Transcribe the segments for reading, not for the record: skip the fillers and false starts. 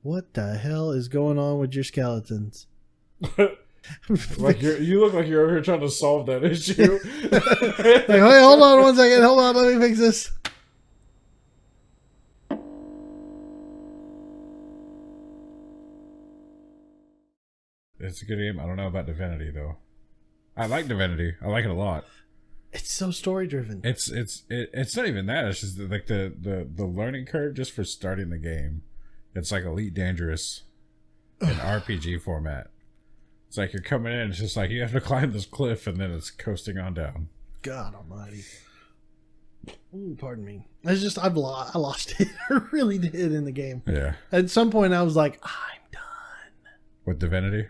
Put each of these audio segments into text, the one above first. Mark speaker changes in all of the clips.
Speaker 1: What the hell is going on with your skeletons?
Speaker 2: Like you look like you're over here trying to solve that issue.
Speaker 1: Like, hey, hold on 1 second. Hold on, let me fix this.
Speaker 2: It's a good game. I don't know about Divinity though. I like Divinity. I like it a lot.
Speaker 1: It's so story driven.
Speaker 2: It's not even that. It's just like the learning curve just for starting the game. It's like Elite Dangerous in RPG format. It's like you're coming in. It's just like you have to climb this cliff and then it's coasting on down.
Speaker 1: God Almighty. Ooh, pardon me. It's just I lost it. I really did in the game.
Speaker 2: Yeah.
Speaker 1: At some point, I was like, I'm done.
Speaker 2: With Divinity.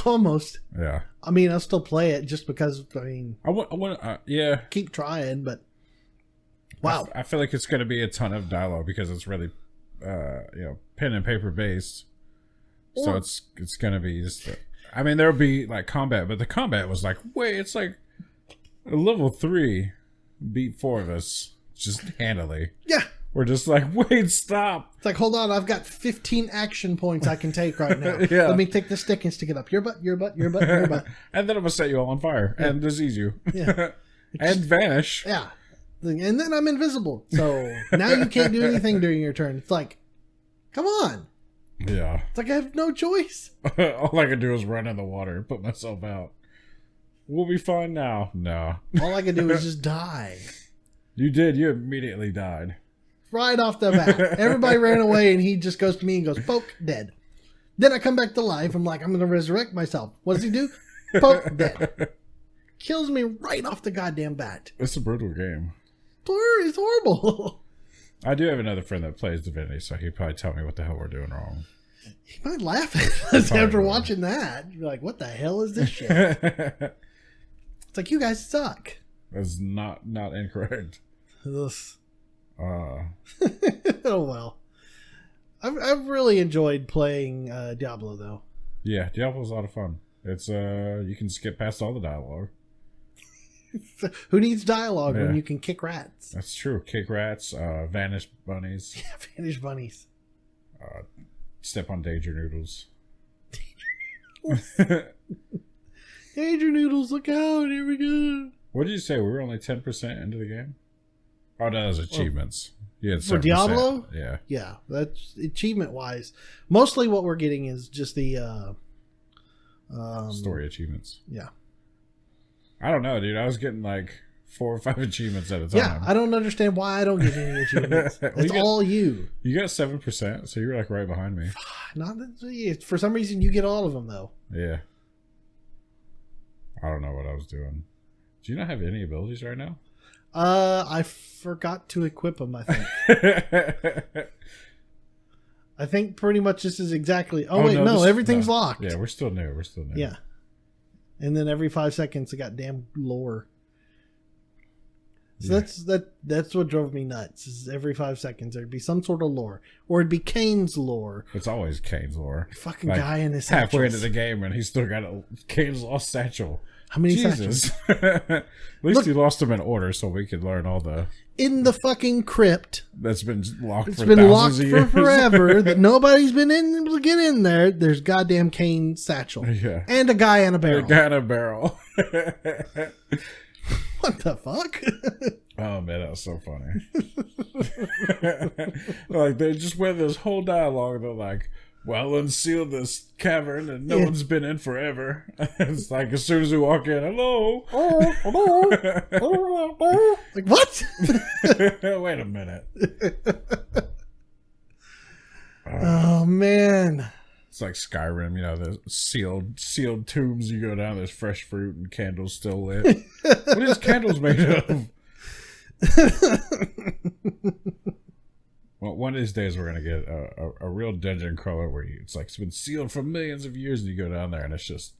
Speaker 1: Almost.
Speaker 2: Yeah.
Speaker 1: I mean, I'll still play it just because. I mean,
Speaker 2: I want. Yeah.
Speaker 1: Keep trying, but wow.
Speaker 2: I feel like it's going to be a ton of dialogue because it's really, pen and paper based. So it's going to be just. I mean, there'll be like combat, but the combat was like, wait, it's like level 3 beat 4 of us just handily.
Speaker 1: Yeah.
Speaker 2: We're just like, wait, stop.
Speaker 1: It's like, hold on, I've got 15 action points I can take right now.
Speaker 2: Yeah.
Speaker 1: Let me take the stick and stick it up your butt, your butt, your butt, your butt.
Speaker 2: And then I'm going to set you all on fire and disease you.
Speaker 1: Yeah.
Speaker 2: And vanish.
Speaker 1: Yeah. And then I'm invisible. So now you can't do anything during your turn. It's like, come on.
Speaker 2: Yeah.
Speaker 1: It's like I have no choice.
Speaker 2: All I can do is run in the water and put myself out. We'll be fine now. No.
Speaker 1: All I can do is just die.
Speaker 2: You did. You immediately died.
Speaker 1: Right off the bat. Everybody ran away and he just goes to me and goes, poke, dead. Then I come back to life. I'm like, I'm going to resurrect myself. What does he do? Poke, dead. Kills me right off the goddamn bat.
Speaker 2: It's a brutal game.
Speaker 1: It's horrible.
Speaker 2: I do have another friend that plays Divinity, so he'd probably tell me what the hell we're doing wrong.
Speaker 1: He might laugh at us after watching that. You're like, what the hell is this shit? It's like, you guys suck.
Speaker 2: That's not incorrect.
Speaker 1: Ugh. Oh well. I've really enjoyed playing Diablo though.
Speaker 2: Yeah, Diablo's a lot of fun. It's you can skip past all the dialogue.
Speaker 1: Who needs dialogue when you can kick rats?
Speaker 2: That's true. Kick rats, vanish bunnies.
Speaker 1: Yeah, vanish bunnies.
Speaker 2: Step on danger noodles.
Speaker 1: Danger noodles, look out! Here we go.
Speaker 2: What did you say? We were only 10% into the game. Oh, that was achievements. Yeah,
Speaker 1: for Diablo.
Speaker 2: Yeah,
Speaker 1: yeah. That's achievement wise. Mostly, what we're getting is just the
Speaker 2: story achievements.
Speaker 1: Yeah.
Speaker 2: I don't know, dude. I was getting like 4 or 5 achievements at a time.
Speaker 1: Yeah, I don't understand why I don't get any achievements. It's all you.
Speaker 2: You got 7%, so you're like right behind me.
Speaker 1: Not for some reason you get all of them though.
Speaker 2: Yeah. I don't know what I was doing. Do you not have any abilities right now?
Speaker 1: I forgot to equip them, I think. I think pretty much this is exactly... Oh, wait, no, everything's locked.
Speaker 2: Yeah, we're still new.
Speaker 1: Yeah. And then every 5 seconds, it got damn lore. So that's what drove me nuts. Is every 5 seconds, there'd be some sort of lore. Or it'd be Kane's lore.
Speaker 2: It's always Kane's lore.
Speaker 1: Fucking like, guy in his satchels.
Speaker 2: Halfway into the game, and he's still got Kane's lost satchel.
Speaker 1: How many
Speaker 2: Jesus. At least he lost them in order so we could learn all the...
Speaker 1: In the fucking crypt.
Speaker 2: That's been locked
Speaker 1: for thousands of years. It's been locked for forever. That nobody's been able to get in there. There's goddamn Kane's satchel.
Speaker 2: Yeah.
Speaker 1: And a guy in a barrel.
Speaker 2: A guy in a barrel.
Speaker 1: What the fuck?
Speaker 2: Oh, man, that was so funny. Like, they just went this whole dialogue. They're like... Well, unseal this cavern that no one's been in forever. It's like as soon as we walk in, hello.
Speaker 1: Like, what?
Speaker 2: Wait a minute.
Speaker 1: Oh, man.
Speaker 2: It's like Skyrim, you know, the sealed tombs. You go down, there's fresh fruit and candles still lit. What is candles made of? Well, one of these days we're going to get a real dungeon crawler where it's like it's been sealed for millions of years and you go down there and it's just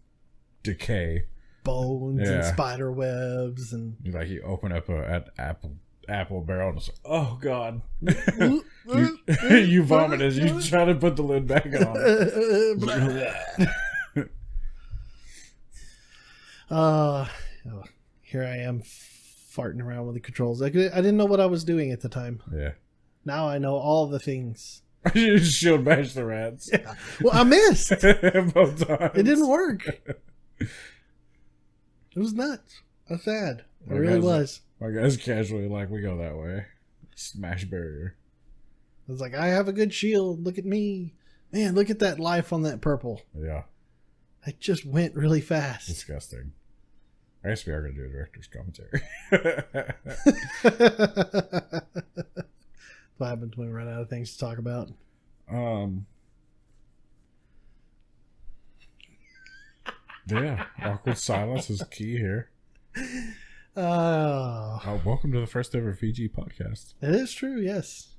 Speaker 2: decay.
Speaker 1: Bones and spider webs. And
Speaker 2: you open up an apple barrel and it's like, oh, God. You vomit as you try to put the lid back
Speaker 1: on. Here I am farting around with the controls. I didn't know what I was doing at the time.
Speaker 2: Yeah.
Speaker 1: Now I know all the things.
Speaker 2: You just shield bash the rats.
Speaker 1: Yeah. Well, I missed.
Speaker 2: Both times.
Speaker 1: It didn't work. It was nuts. I was sad. It really was.
Speaker 2: My guy's casually like, we go that way. Smash barrier.
Speaker 1: I was like, I have a good shield. Look at me. Man, look at that life on that purple.
Speaker 2: Yeah.
Speaker 1: It just went really fast.
Speaker 2: Disgusting. I guess we are going to do a director's commentary.
Speaker 1: What happens when we run out of things to talk about?
Speaker 2: Yeah, awkward silence is key here.
Speaker 1: Oh,
Speaker 2: Welcome to the first ever VG podcast.
Speaker 1: it is true, yes.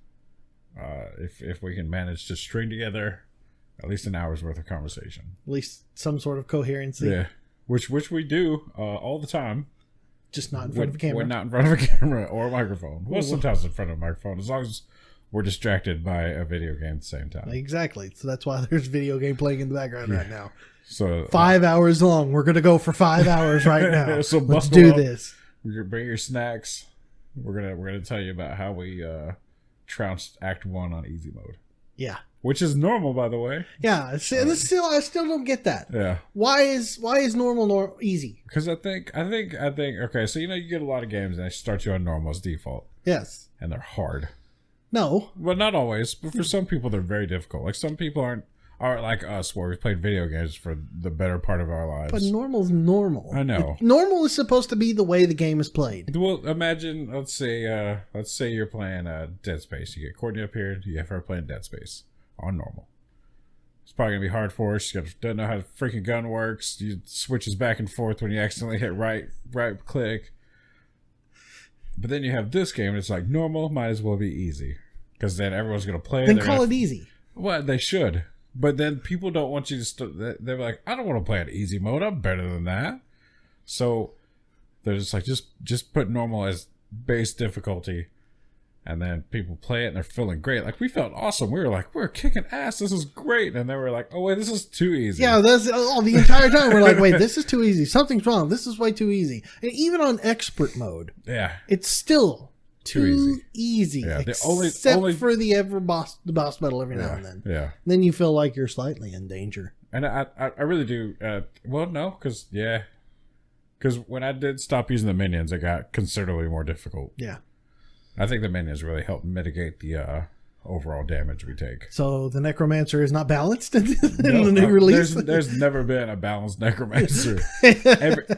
Speaker 2: If we can manage to string together at least an hour's worth of conversation,
Speaker 1: At least some sort of coherency.
Speaker 2: yeah, which we do all the time.
Speaker 1: Just not in front of a camera.
Speaker 2: When not in front of a camera or a microphone. Well, sometimes in front of a microphone, as long as we're distracted by a video game at the same time.
Speaker 1: Exactly. So that's why there's video game playing in the background right now.
Speaker 2: So
Speaker 1: 5 hours long. We're gonna go for 5 hours right now.
Speaker 2: So
Speaker 1: let's
Speaker 2: buckle
Speaker 1: do
Speaker 2: up.
Speaker 1: this.
Speaker 2: You're gonna bring your snacks. We're gonna tell you about how we trounced Act 1 on easy mode,
Speaker 1: Yeah.
Speaker 2: which is normal, by the way.
Speaker 1: Yeah. I still don't get that.
Speaker 2: Yeah,
Speaker 1: Why is normal easy?
Speaker 2: because I think. Okay, so you get a lot of games and they start you on normal as default,
Speaker 1: Yes.
Speaker 2: and they're hard.
Speaker 1: No.
Speaker 2: Well, not always, but for some people they're very difficult. Like some people aren't like us, where we've played video games for the better part of our lives.
Speaker 1: But normal's normal.
Speaker 2: I know.
Speaker 1: Normal is supposed to be the way the game is played.
Speaker 2: Well, imagine, let's say you're playing Dead Space. You get Courtney up here. You have her playing Dead Space on normal. It's probably gonna be hard for her. She doesn't know how the freaking gun works. You switches back and forth when you accidentally hit right click. But then you have this game, and it's like normal might as well be easy, because then everyone's gonna play.
Speaker 1: Then call it easy.
Speaker 2: Well, they should. But then people don't want you to. They're like, I don't want to play at easy mode. I'm better than that. So they're just like, just put normal as base difficulty, and then people play it and they're feeling great. Like we felt awesome. We were like, we're kicking ass. This is great. And they were like, oh wait, this is too easy.
Speaker 1: Yeah, that's the entire time we're like, wait, this is too easy. Something's wrong. This is way too easy. And even on expert mode,
Speaker 2: Yeah.
Speaker 1: it's still too easy.
Speaker 2: Yeah,
Speaker 1: except for the boss battle every now and then.
Speaker 2: Yeah.
Speaker 1: And then you feel like you're slightly in danger.
Speaker 2: And I really do. Well, no, because when I did stop using the minions, it got considerably more difficult.
Speaker 1: Yeah.
Speaker 2: I think the minions really help mitigate the overall damage we take.
Speaker 1: So the necromancer is not balanced in the new release?
Speaker 2: There's never been a balanced necromancer.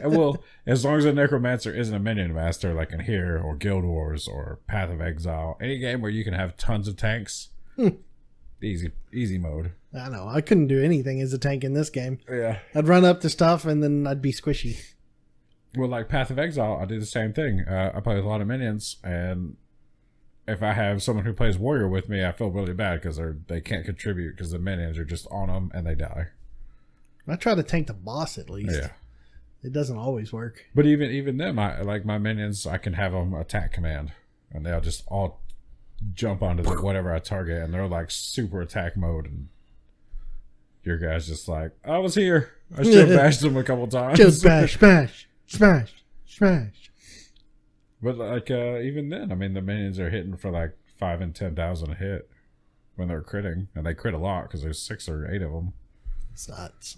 Speaker 2: Well, as long as a necromancer isn't a minion master, like in here, or Guild Wars, or Path of Exile, any game where you can have tons of tanks, easy mode.
Speaker 1: I know. I couldn't do anything as a tank in this game.
Speaker 2: Yeah.
Speaker 1: I'd run up to stuff and then I'd be squishy.
Speaker 2: Well, like Path of Exile, I do the same thing. I play with a lot of minions, and if I have someone who plays warrior with me, I feel really bad because they can't contribute because the minions are just on them and they die.
Speaker 1: I try to tank the boss at least.
Speaker 2: Yeah.
Speaker 1: It doesn't always work.
Speaker 2: But even them, I like my minions, I can have them attack command, and they'll just all jump onto whatever I target, and they're like super attack mode, and your guy's just like, I was here. I still bashed them a couple times.
Speaker 1: Just smash.
Speaker 2: But like even then, I mean, the minions are hitting for like 5,000 and 10,000 a hit when they're critting, and they crit a lot because there's 6 or 8 of them.
Speaker 1: It's nuts.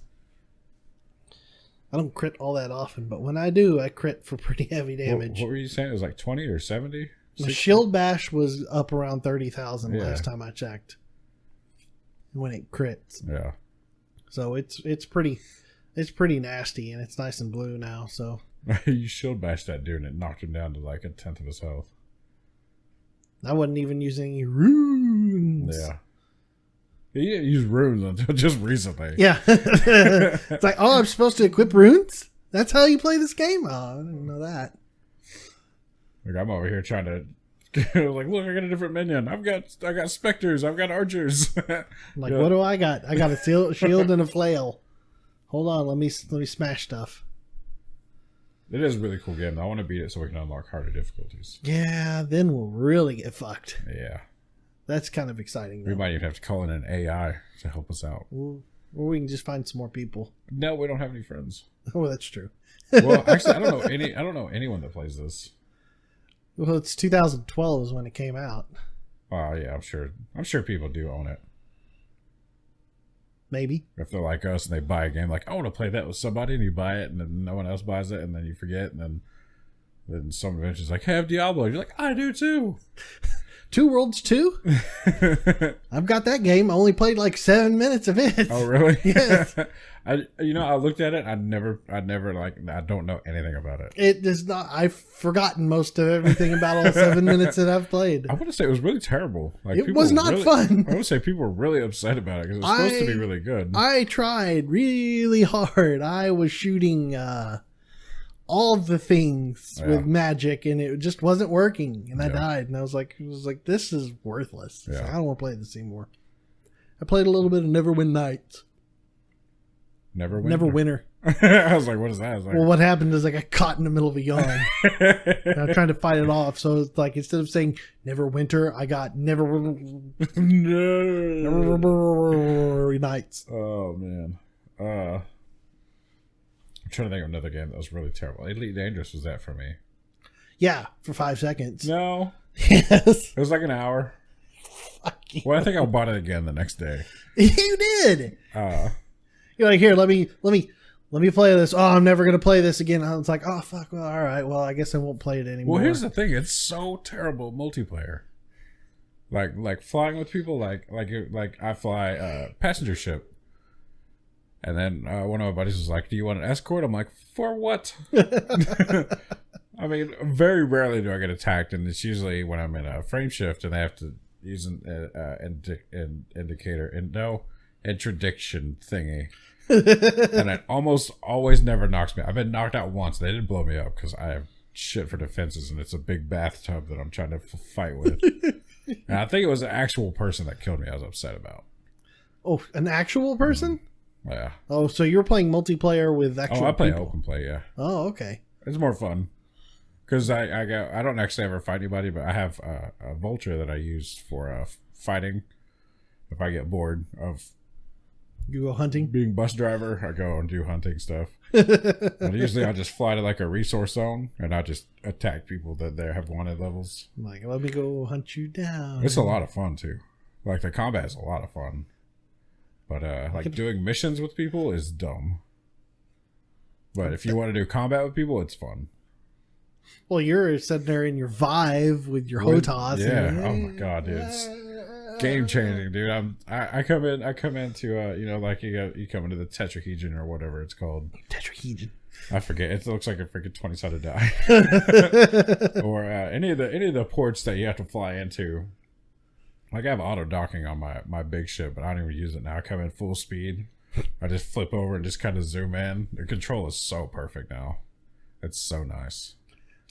Speaker 1: I don't crit all that often, but when I do, I crit for pretty heavy damage.
Speaker 2: What were you saying? It was like 20 or 70?
Speaker 1: The shield bash was up around 30,000
Speaker 2: Yeah.
Speaker 1: last time I checked. When it crits.
Speaker 2: Yeah.
Speaker 1: So it's pretty nasty, and it's nice and blue now, so
Speaker 2: You shield bashed that dude and it knocked him down to like 1/10 of his health.
Speaker 1: I wasn't even using any runes.
Speaker 2: Yeah. He didn't use runes until just recently.
Speaker 1: Yeah. It's like, oh, I'm supposed to equip runes? That's how you play this game? Oh, I didn't know that.
Speaker 2: Like I'm over here trying to like, look, I got a different minion. I got specters. I've got archers.
Speaker 1: Like, what do I got? I got a shield and a flail. Hold on, let me smash stuff.
Speaker 2: It is a really cool game. I want to beat it so we can unlock harder difficulties.
Speaker 1: Yeah, then we'll really get fucked.
Speaker 2: Yeah.
Speaker 1: That's kind of exciting, though.
Speaker 2: We might even have to call in an AI to help us out.
Speaker 1: Or we can just find some more people.
Speaker 2: No, we don't have any friends.
Speaker 1: Oh, that's true.
Speaker 2: Well, actually, I don't know anyone that plays this.
Speaker 1: Well, it's 2012 is when it came out.
Speaker 2: Oh yeah, I'm sure. I'm sure people do own it.
Speaker 1: Maybe.
Speaker 2: If they're like us and they buy a game, like I want to play that with somebody, and you buy it, and then no one else buys it, and then you forget, and then some adventure's like, "Hey, I have Diablo." You're like, "I do too."
Speaker 1: Two Worlds 2? I've got that game. I only played like 7 minutes of it.
Speaker 2: Oh, really?
Speaker 1: Yes.
Speaker 2: I looked at it. I never I don't know anything about it.
Speaker 1: It is not. I've forgotten most of everything about all 7 minutes that I've played.
Speaker 2: I want to say it was really terrible. Like
Speaker 1: it was not fun.
Speaker 2: I want to say people were really upset about it because it was supposed to be really good.
Speaker 1: I tried really hard. I was shooting all the things with magic, and it just wasn't working. And I died, and I was like, this is worthless.
Speaker 2: Yeah.
Speaker 1: So I don't want to play this anymore. I played a little bit of Neverwinter Nights. Neverwinter.
Speaker 2: I was like, what is that? I was like,
Speaker 1: Well, what happened is I got caught in the middle of a yawn. And I was trying to fight it off. So it's like, instead of saying Neverwinter, I got Neverwinter Nights.
Speaker 2: Oh, man. I'm trying to think of another game that was really terrible. Elite Dangerous was that for me.
Speaker 1: Yeah, for 5 seconds.
Speaker 2: No.
Speaker 1: Yes.
Speaker 2: It was like an hour. Well, I think I bought it again the next day.
Speaker 1: You did. You're like, here, let me play this. Oh, I'm never gonna play this again. I was like, oh fuck. Well, all right. Well, I guess I won't play it anymore.
Speaker 2: Well, here's the thing. It's so terrible multiplayer. Like flying with people. Like I fly passenger ship. And then one of my buddies was like, "Do you want an escort?" I'm like, "For what?" I mean, very rarely do I get attacked, and it's usually when I'm in a frame shift and they have to use an indicator and interdiction thingy, and it almost always never knocks me. I've been knocked out once. They didn't blow me up because I have shit for defenses, and it's a big bathtub that I'm trying to fight with. And I think it was an actual person that killed me. I was upset about.
Speaker 1: Oh, an actual person?
Speaker 2: Yeah.
Speaker 1: Oh, so you're playing multiplayer with actual
Speaker 2: I play
Speaker 1: people.
Speaker 2: open play, yeah.
Speaker 1: Oh, okay.
Speaker 2: It's more fun. Because I don't actually ever fight anybody, but I have a vulture that I use for fighting. If I get bored of
Speaker 1: you go hunting,
Speaker 2: being bus driver, I go and do hunting stuff. And usually I just fly to like a resource zone and I just attack people that they have wanted levels.
Speaker 1: Like, let me go hunt you down.
Speaker 2: It's a lot of fun too. Like the combat is a lot of fun. But doing missions with people is dumb. But if you want to do combat with people, it's fun. Well,
Speaker 1: you're sitting there in your Vive with your HOTAS.
Speaker 2: Yeah. Oh my god, dude. It's game changing, dude. I come into you come into the tetrahedron or whatever it's called.
Speaker 1: Tetrahedron.
Speaker 2: I forget. It looks like a freaking 20-sided die. Or any of the ports that you have to fly into. Like I have auto docking on my big ship, but I don't even use it now. I come in full speed. I just flip over and just kind of zoom in. The control is so perfect now. It's so nice.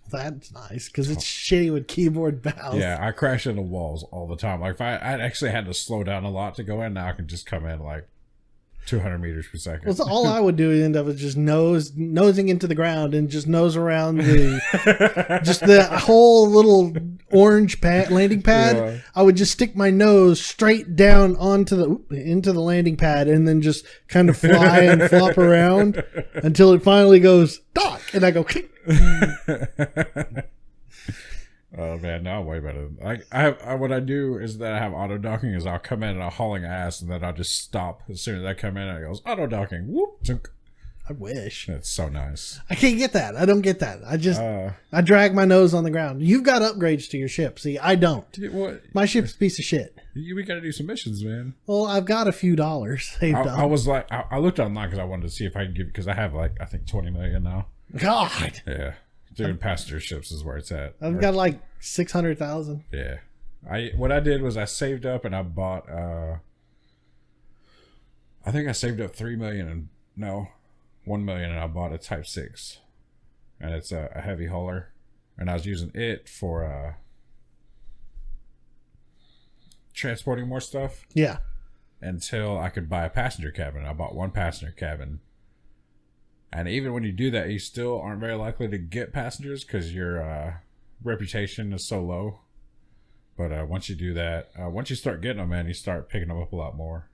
Speaker 1: That's nice because it's shitty with keyboard mouse.
Speaker 2: Yeah, I crash into walls all the time. Like if I actually had to slow down a lot to go in, now I can just come in like 200 meters per second.
Speaker 1: Well, so all I would do end up is just nosing into the ground and just nose around the whole little orange landing pad. Yeah. I would just stick my nose straight down into the landing pad and then just kind of fly and flop around until it finally goes dock, and I go click.
Speaker 2: Oh man, no, I'm way better. What I do is that I have auto docking. Is I'll come in and I'll hauling ass, and then I'll just stop as soon as I come in. And it goes auto docking. Whoop.
Speaker 1: I wish.
Speaker 2: It's so nice.
Speaker 1: I can't get that. I don't get that. I just I drag my nose on the ground. You've got upgrades to your ship. See, I don't.
Speaker 2: What?
Speaker 1: My ship's a piece of shit.
Speaker 2: We got to do some missions, man.
Speaker 1: Well, I've got a few dollars saved up.
Speaker 2: I was like, I looked online because I wanted to see if I could because I have like I think 20 million now.
Speaker 1: God.
Speaker 2: Yeah. Doing passenger ships is where it's at.
Speaker 1: I've got like 600,000.
Speaker 2: Yeah. What I did was I saved up and I bought I think I saved up 1 million and I bought a Type 6. And it's a heavy hauler. And I was using it for transporting more stuff.
Speaker 1: Yeah.
Speaker 2: Until I could buy a passenger cabin. I bought one passenger cabin. And even when you do that, you still aren't very likely to get passengers because your reputation is so low. But once you do that, once you start getting them, man, you start picking them up a lot more.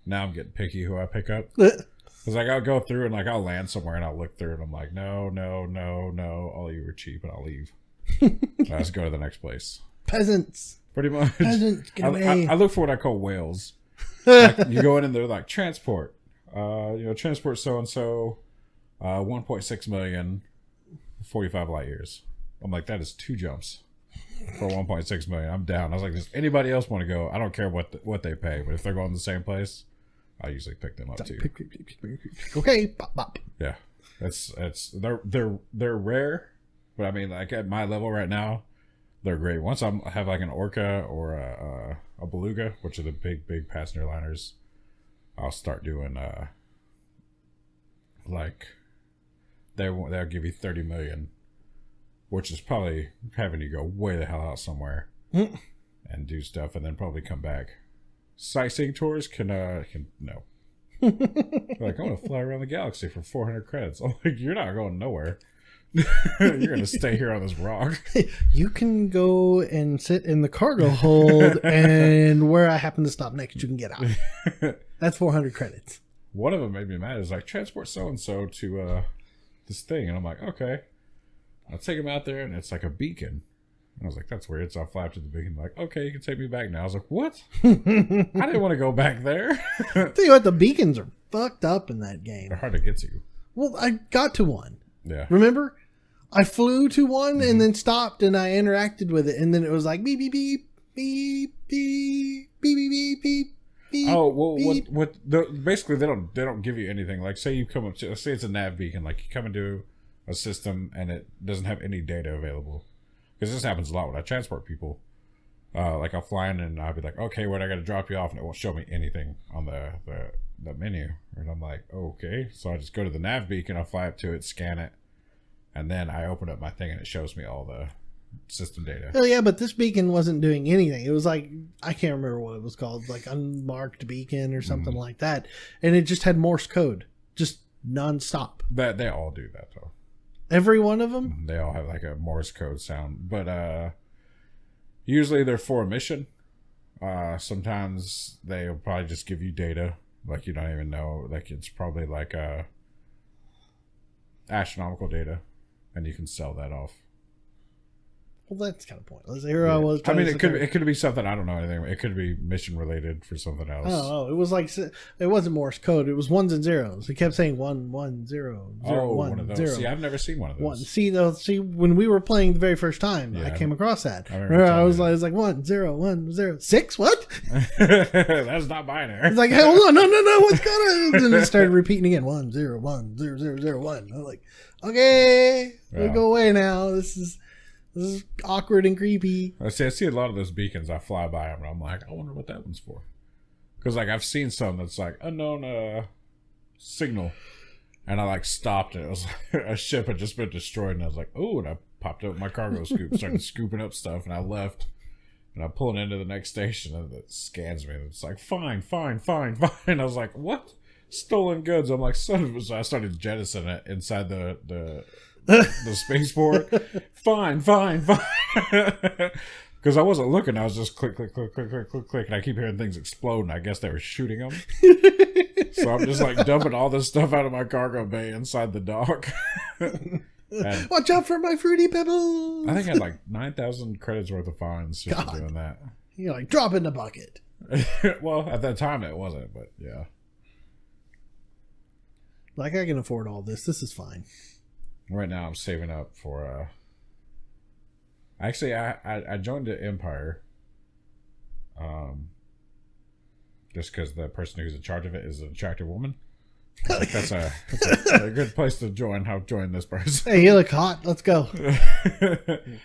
Speaker 2: Now I'm getting picky who I pick up. Because like I'll go through and like I'll land somewhere and I'll look through and I'm like, no. All you were cheap and I'll leave. Let's go to the next place.
Speaker 1: Peasants.
Speaker 2: Pretty much.
Speaker 1: Peasants, get away.
Speaker 2: I look for what I call whales. Like, you go in and they're like, transport. Transport so-and-so, 1.6 million, 45 light years. I'm like, that is 2 jumps for 1.6 million. I'm down. I was like, does anybody else want to go? I don't care what they pay, but if they're going to the same place, I usually pick them up too.
Speaker 1: Okay, pop, pop.
Speaker 2: Yeah, they're rare, but I mean, like at my level right now, they're great. Once I have like an Orca or a Beluga, which are the big passenger liners, I'll start doing like they'll give you 30 million, which is probably having you go way the hell out somewhere and do stuff, and then probably come back. Sightseeing tours can no. Like, I want to fly around the galaxy for 400 credits. I'm like, you're not going nowhere. You're gonna stay here on this rock.
Speaker 1: You can go and sit in the cargo hold, and where I happen to stop next, you can get out. That's 400 credits.
Speaker 2: One of them made me mad. It's like, transport so and so to this thing, and I'm like, okay. I'll take him out there, and it's like a beacon. And I was like, that's weird. So I fly up to the beacon, like, okay, you can take me back now. I was like, what? I didn't want to go back there.
Speaker 1: Tell you what, the beacons are fucked up in that game.
Speaker 2: They're hard to get to.
Speaker 1: Well, I got to one.
Speaker 2: Yeah.
Speaker 1: Remember? I flew to one and then stopped and I interacted with it, and then it was like beep beep beep beep beep beep beep beep beep.
Speaker 2: Oh well,
Speaker 1: beep.
Speaker 2: Basically they don't give you anything. Like, say you come up to, say it's a nav beacon, like you come into a system and it doesn't have any data available, because this happens a lot when I transport people. Like I'll fly in and I'll be like, okay, where I got to drop you off, and it won't show me anything on the menu, and I'm like, okay, so I just go to the nav beacon, I'll fly up to it, scan it. And then I open up my thing and it shows me all the system data.
Speaker 1: Oh yeah, but this beacon wasn't doing anything. It was like, I can't remember what it was called, like unmarked beacon or something like that. And it just had Morse code, just nonstop.
Speaker 2: That they all do that though.
Speaker 1: Every one of them?
Speaker 2: They all have like a Morse code sound, but usually they're for a mission. Sometimes they'll probably just give you data, like you don't even know. Like it's probably like astronomical data. And you can sell that off.
Speaker 1: Well, that's kind of pointless. Here I was.
Speaker 2: I mean, it could be something, I don't know anything. It could be mission related for something else.
Speaker 1: Oh, it was like, it wasn't Morse code. It was ones and zeros. It kept saying 1 1 0 0
Speaker 2: one of those.
Speaker 1: 0.
Speaker 2: See, I've never seen one of those.
Speaker 1: See, when we were playing the very first time, I came across that. I was like 1 0 1 0 6. What?
Speaker 2: That's not binary.
Speaker 1: It's like, hey, hold on, no, what's going on? And it started repeating again, 1 0 1 0 0 0 1. I was like, okay, we'll go away now. This is awkward and creepy.
Speaker 2: I see a lot of those beacons. I fly by them and I'm like, I wonder what that one's for. Because like I've seen some that's like unknown signal, and I like stopped and it was like a ship had just been destroyed, and I was like, oh, and I popped up my cargo scoop, started scooping up stuff, and I left, and I'm pulling into the next station, and it scans me, and it's like fine. I was like, what? Stolen goods. I'm like, son of a... So I started jettisoning it inside the spaceport. Fine. Because I wasn't looking. I was just click, and I keep hearing things explode, and I guess they were shooting them. So I'm just like dumping all this stuff out of my cargo bay inside the dock.
Speaker 1: Watch out for my fruity pebbles.
Speaker 2: I think I had like 9,000 credits worth of fines just for doing that.
Speaker 1: You're like, drop in the bucket.
Speaker 2: Well, at that time it wasn't, but yeah.
Speaker 1: Like, I can afford all this. This is fine.
Speaker 2: Right now I'm saving up for actually I joined the Empire just because the person who's in charge of it is an attractive woman. Like that's a good place to join. I'll join this person.
Speaker 1: Hey, you look hot. Let's go.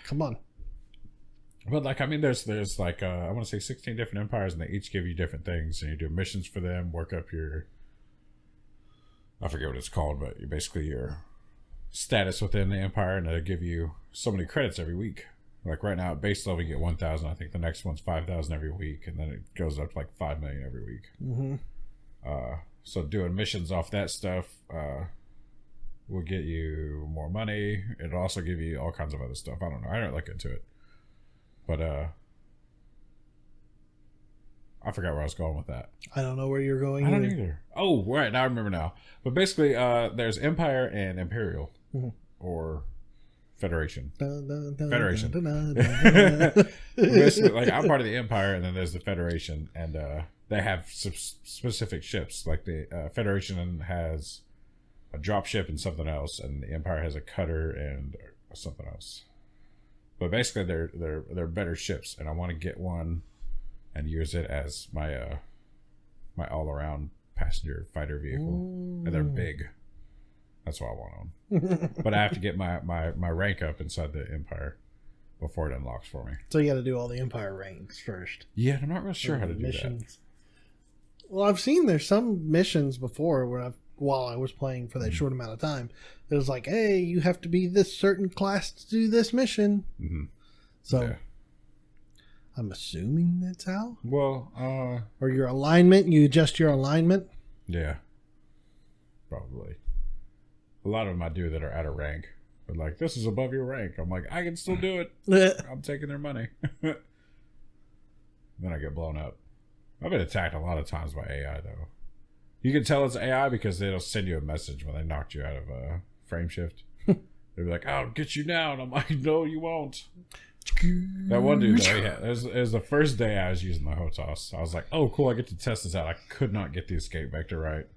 Speaker 1: Come on.
Speaker 2: But like, I mean, there's like I want to say 16 different empires, and they each give you different things, and you do missions for them, work up your, I forget what it's called, but you basically your status within the empire, and they give you so many credits every week. Like right now at base level you get 1,000. I think the next one's 5,000 every week, and then it goes up to like 5 million every week. Mm-hmm. So doing missions off that stuff will get you more money. It'll also give you all kinds of other stuff. I don't know. I don't look into it, but I forgot where I was going with that.
Speaker 1: I don't know where you're going.
Speaker 2: I don't either. Oh, right. Now I remember now. But basically, there's Empire and Imperial, mm-hmm. or Federation.
Speaker 1: Federation.
Speaker 2: Basically, like I'm part of the Empire, and then there's the Federation, and they have specific ships. Like the Federation has a drop ship and something else, and the Empire has a cutter and something else. But basically, they're better ships, and I want to get one and use it as my my all around passenger fighter vehicle. And they're big. That's what I want on. But I have to get my rank up inside the Empire before it unlocks for me.
Speaker 1: So you got to do all the Empire ranks first.
Speaker 2: Yeah, I'm not real sure how to do that.
Speaker 1: Well, I've seen there's some missions before where while I was playing for that short amount of time, it was like, hey, you have to be this certain class to do this mission. So yeah. I'm assuming that's how.
Speaker 2: Well,
Speaker 1: or your alignment, you adjust your alignment.
Speaker 2: Yeah, probably. A lot of them I do that are out of rank. But like, this is above your rank. I'm like, I can still do it. I'm taking their money. Then I get blown up. I've been attacked a lot of times by AI though. You can tell it's AI because they'll send you a message when they knocked you out of a frame shift. They'll be like, I'll get you now. And I'm like, no, you won't. That one dude, though, it was the first day I was using the HOTAS. I was like, oh, cool, I get to test this out. I could not get the escape vector right.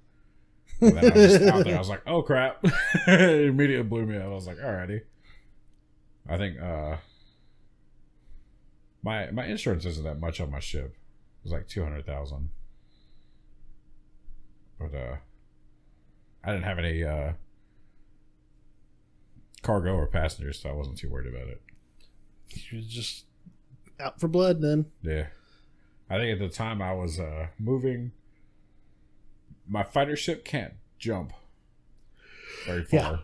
Speaker 2: And then I was just out there. I was like, oh, crap. It immediately blew me up. I was like, alrighty. I think my insurance isn't that much on my ship. It was like $200,000. But I didn't have any cargo or passengers, so I wasn't too worried about it.
Speaker 1: You was just out for blood then.
Speaker 2: Yeah. I think at the time I was moving. My fighter ship can't jump very far,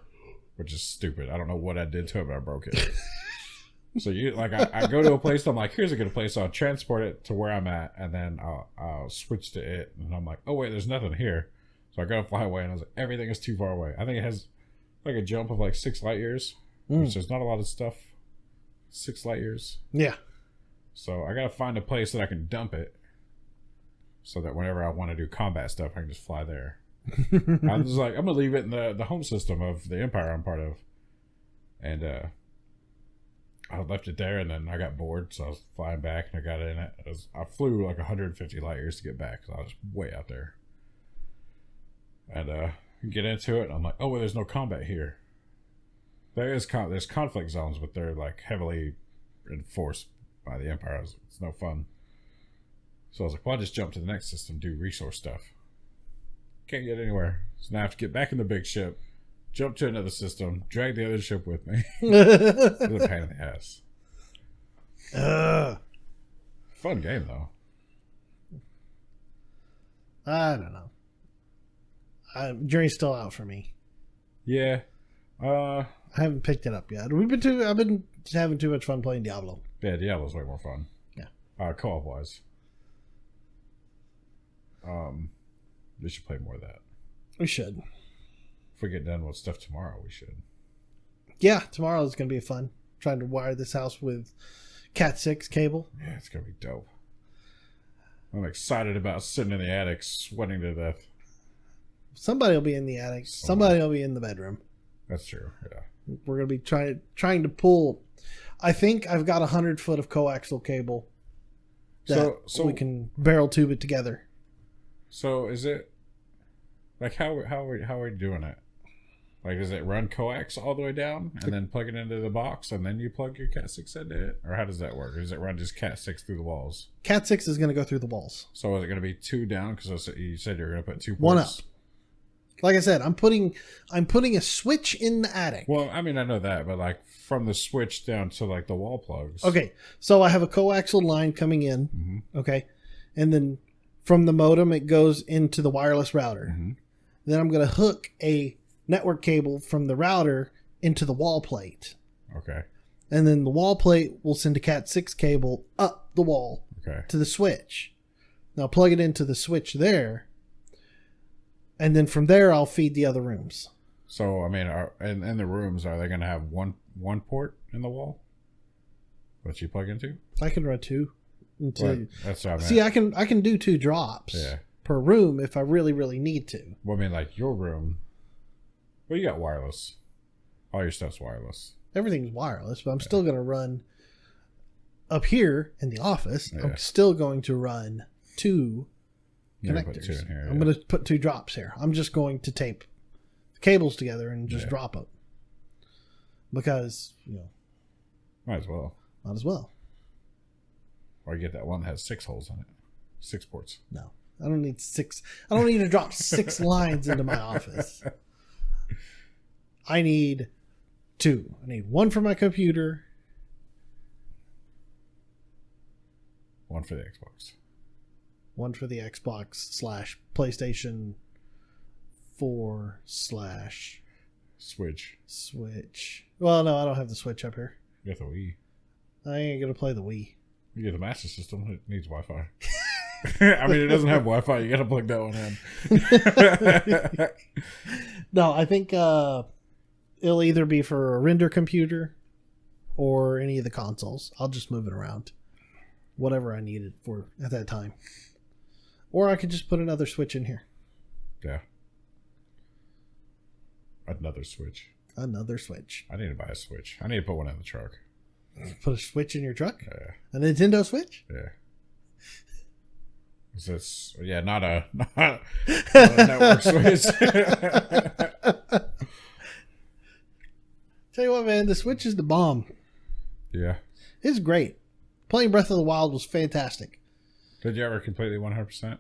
Speaker 2: which is stupid. I don't know what I did to it, but I broke it. So you like I go to a place, I'm like, here's a good place, so I'll transport it to where I'm at, and then I'll switch to it, and I'm like, oh wait, there's nothing here. So I gotta fly away, and I was like, everything is too far away. I think it has like a jump of like 6 light years, which there's not a lot of stuff. 6 light years.
Speaker 1: Yeah.
Speaker 2: So I gotta find a place that I can dump it, so that whenever I want to do combat stuff, I can just fly there. I'm just like, I'm gonna leave it in the home system of the Empire I'm part of, and I left it there, and then I got bored, so I was flying back, and I got in it. I flew like 150 light years to get back, because I was way out there. And get into it, and I'm like, oh, well, there's no combat here. There's conflict zones, but they're like heavily enforced by the Empire. It's no fun. So I was like, well, I'll just jump to the next system, do resource stuff. Can't get anywhere. So now I have to get back in the big ship, jump to another system, drag the other ship with me. It's a pain in the ass. Fun game, though.
Speaker 1: I don't know. Jury's still out for me.
Speaker 2: Yeah.
Speaker 1: I haven't picked it up yet. I've been just having too much fun playing Diablo.
Speaker 2: Yeah, Diablo's way more fun.
Speaker 1: Yeah.
Speaker 2: Co-op wise. We should play more of that.
Speaker 1: We should.
Speaker 2: If we get done with stuff tomorrow, we should.
Speaker 1: Yeah, tomorrow is going to be fun. Trying to wire this house with Cat 6 cable.
Speaker 2: Yeah, it's going to be dope. I'm excited about sitting in the attic sweating to death.
Speaker 1: Somebody will be in the attic. Somebody will be in the bedroom.
Speaker 2: That's true, yeah.
Speaker 1: We're going to be trying to pull. I think I've got 100 foot of coaxial cable that so we can barrel tube it together.
Speaker 2: So is it like how are we doing it? Like, does it run coax all the way down and then plug it into the box and then you plug your Cat 6 into it? Or how does that work? Or does it run just Cat 6 through the walls?
Speaker 1: Cat 6 is going to go through the walls.
Speaker 2: So is it going to be 2 down? Because you said you were going to put 2 ports.
Speaker 1: 1 up. Like I said, I'm putting a switch in the attic.
Speaker 2: Well, I mean, I know that, but like from the switch down to like the wall plugs.
Speaker 1: Okay, so I have a coaxial line coming in. Mm-hmm. Okay, and then from the modem it goes into the wireless router. Mm-hmm. Then I'm going to hook a network cable from the router into the wall plate.
Speaker 2: Okay.
Speaker 1: And then the wall plate will send a Cat 6 cable up the wall to the switch. Now plug it into the switch there. And then from there, I'll feed the other rooms.
Speaker 2: So, I mean, in the rooms, are they going to have one port in the wall that you plug into?
Speaker 1: I can run 2.
Speaker 2: Well, that's what I meant.
Speaker 1: See, I can do 2 drops per room if I really, really need to.
Speaker 2: Well, I mean, like your room. Well, you got wireless. All your stuff's wireless.
Speaker 1: everything's wireless, but I'm still going to run up here in the office.
Speaker 2: Yeah.
Speaker 1: I'm still going to run 2
Speaker 2: You're gonna
Speaker 1: connectors.
Speaker 2: put 2 in here,
Speaker 1: I'm going to put 2 drops here. I'm just going to tape the cables together and just drop them. Because,
Speaker 2: might as well.
Speaker 1: might as well.
Speaker 2: Or you get that one that has 6 holes in it. 6 ports.
Speaker 1: No, I don't need 6. I don't need to drop 6 lines into my office. I need 2. I need 1 for my computer.
Speaker 2: 1 for the Xbox.
Speaker 1: 1 for the Xbox / PlayStation 4 /
Speaker 2: Switch.
Speaker 1: Switch. Well, no, I don't have the Switch up here.
Speaker 2: You got the Wii.
Speaker 1: I ain't gonna play the Wii.
Speaker 2: You get the Master System. It needs Wi-Fi. I mean, it doesn't have Wi-Fi. You got to plug that one in.
Speaker 1: No, I think it'll either be for a render computer or any of the consoles. I'll just move it around. Whatever I need it for at that time. Or I could just put another Switch in here.
Speaker 2: Yeah. Another Switch.
Speaker 1: Another Switch.
Speaker 2: I need to buy a Switch. I need to put one in the truck.
Speaker 1: Put a Switch in your truck?
Speaker 2: Yeah.
Speaker 1: A Nintendo Switch?
Speaker 2: Yeah. It's not a network Switch.
Speaker 1: Tell you what, man, the Switch is the bomb.
Speaker 2: Yeah.
Speaker 1: It's great. Playing Breath of the Wild was fantastic.
Speaker 2: Did you ever completely 100%?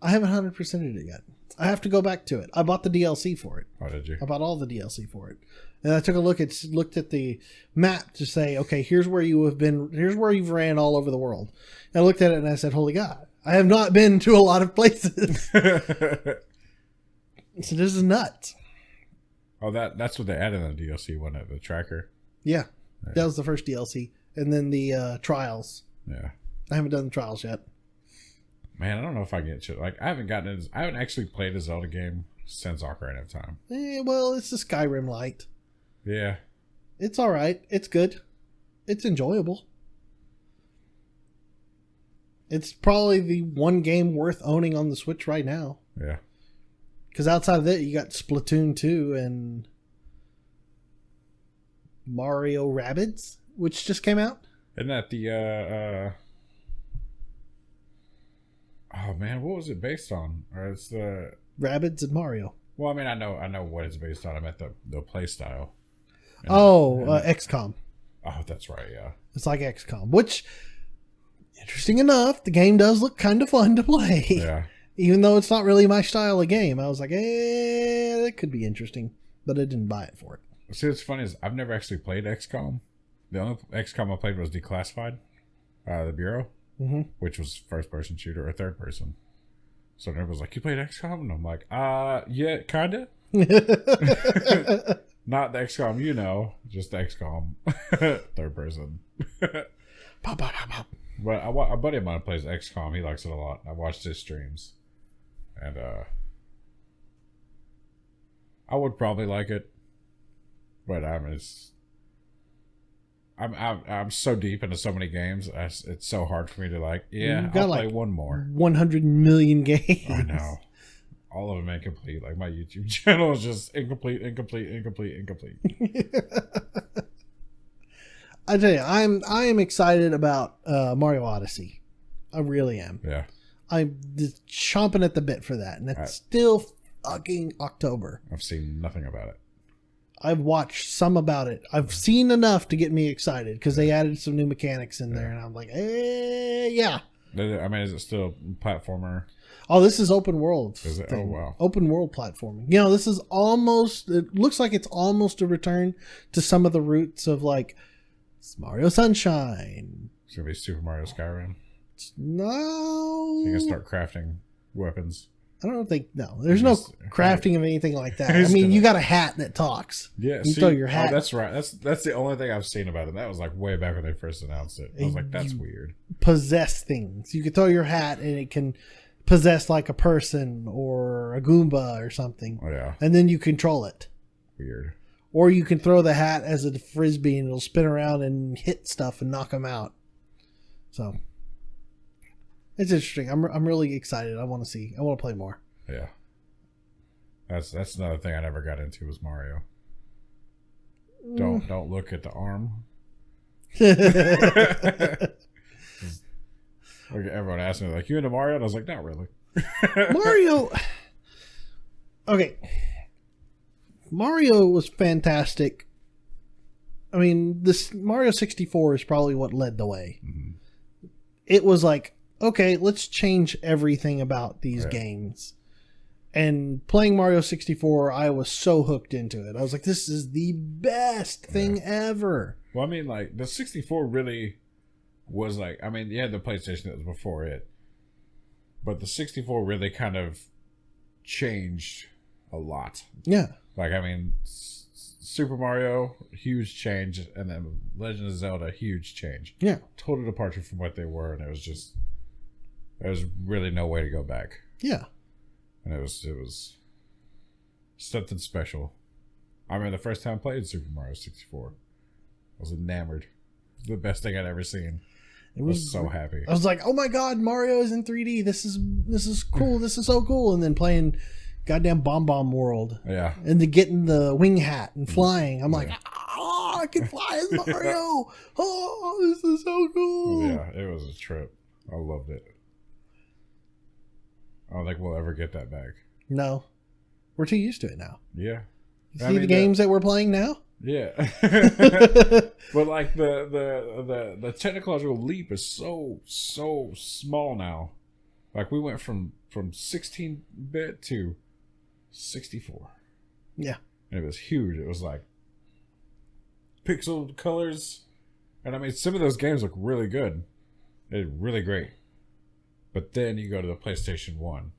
Speaker 1: I haven't 100%ed it yet. I have to go back to it. I bought the DLC for it.
Speaker 2: Oh, did you?
Speaker 1: I bought all the DLC for it. And I took a looked at the map to say, okay, here's where you have been, here's where you've ran all over the world. And I looked at it and I said, holy God, I have not been to a lot of places. So this is nuts.
Speaker 2: Oh, that's what they added in the DLC, wasn't it? The tracker.
Speaker 1: Yeah. That was the first DLC. And then the trials.
Speaker 2: Yeah.
Speaker 1: I haven't done the trials yet.
Speaker 2: Man, I don't know if I get shit. Like, I haven't actually played a Zelda game since Ocarina of Time.
Speaker 1: Well, it's the Skyrim Lite.
Speaker 2: Yeah.
Speaker 1: It's all right. It's good. It's enjoyable. It's probably the one game worth owning on the Switch right now.
Speaker 2: Yeah.
Speaker 1: Because outside of that, you got Splatoon 2 and Mario Rabbids, which just came out.
Speaker 2: Isn't that the oh man, what was it based on? Or it's the
Speaker 1: Rabbids and Mario.
Speaker 2: Well, I mean, I know what it's based on. I meant the play style.
Speaker 1: XCOM.
Speaker 2: Oh, that's right. Yeah.
Speaker 1: It's like XCOM, which, interesting enough, the game does look kind of fun to play.
Speaker 2: Yeah.
Speaker 1: Even though it's not really my style of game, I was like, that could be interesting, but I didn't buy it for it.
Speaker 2: See, what's funny is I've never actually played XCOM. The only XCOM I played was Declassified, the Bureau, which was first person shooter or third person. So everyone was like, "You played XCOM?" And I'm like, yeah, kinda." Not the XCOM, just the XCOM third person.
Speaker 1: Pop, pop, pop, pop.
Speaker 2: But a buddy of mine plays XCOM. He likes it a lot. I watched his streams, and I would probably like it, but I'm so deep into so many games. It's so hard for me to like. Yeah, I'll play one more.
Speaker 1: 100 million games.
Speaker 2: I know. All of them incomplete. Like my YouTube channel is just incomplete.
Speaker 1: I tell you, I am excited about Mario Odyssey. I really am.
Speaker 2: Yeah.
Speaker 1: I'm just chomping at the bit for that, and it's still fucking October.
Speaker 2: I've seen nothing about it.
Speaker 1: I've watched some about it. I've seen enough to get me excited because they added some new mechanics in there, and I'm like, yeah.
Speaker 2: I mean, is it still platformer?
Speaker 1: Oh, this is open world.
Speaker 2: Is it? Oh, wow.
Speaker 1: Open world platforming. This is almost, it looks like it's almost a return to some of the roots of like Mario Sunshine.
Speaker 2: It's going to be Super Mario Skyrim.
Speaker 1: No.
Speaker 2: You can start crafting weapons.
Speaker 1: I don't think, no. There's no crafting of anything like that. I mean, you got a hat that talks.
Speaker 2: Yeah.
Speaker 1: You throw your hat.
Speaker 2: Oh, that's right. That's the only thing I've seen about it. That was like way back when they first announced it. I was like, that's weird.
Speaker 1: Possess things. You can throw your hat and it can possess like a person or a Goomba or something.
Speaker 2: Oh, yeah.
Speaker 1: And then you control it.
Speaker 2: Weird. Or
Speaker 1: you can throw the hat as a frisbee and it'll spin around and hit stuff and knock them out. So it's interesting. I'm really excited. I want to play more.
Speaker 2: Yeah. That's another thing I never got into was Mario. Don't look at the arm. Everyone asked me, like, you into Mario? And I was like, not really.
Speaker 1: Mario. Okay. Mario was fantastic. I mean, this Mario 64 is probably what led the way. Mm-hmm. It was like, okay, let's change everything about these games. And playing Mario 64, I was so hooked into it. I was like, this is the best thing ever.
Speaker 2: Well, I mean, like, the 64 really was like, I mean, you had the PlayStation that was before it. But the 64 really kind of changed a lot.
Speaker 1: Yeah.
Speaker 2: Like, I mean, Super Mario, huge change. And then Legend of Zelda, huge change.
Speaker 1: Yeah.
Speaker 2: Total departure from what they were. And it was just, there was really no way to go back.
Speaker 1: Yeah.
Speaker 2: And it was something special. I remember the first time I played Super Mario 64. I was enamored. The best thing I'd ever seen. I was so happy.
Speaker 1: I was like, oh my god, Mario is in 3D. This is cool. This is so cool. And then playing goddamn Bomb World.
Speaker 2: Yeah.
Speaker 1: And then getting the wing hat and flying. I'm like, I can fly as Mario. Oh, this is so cool.
Speaker 2: Yeah, it was a trip. I loved it. I don't think we'll ever get that back.
Speaker 1: No. We're too used to it now.
Speaker 2: Yeah.
Speaker 1: You see the games that we're playing now?
Speaker 2: Yeah. But like the technological leap is so small now. Like we went from 16-bit to 64.
Speaker 1: Yeah.
Speaker 2: And it was huge. It was like pixel colors. And I mean, some of those games look really good. They're really great. But then you go to the PlayStation 1,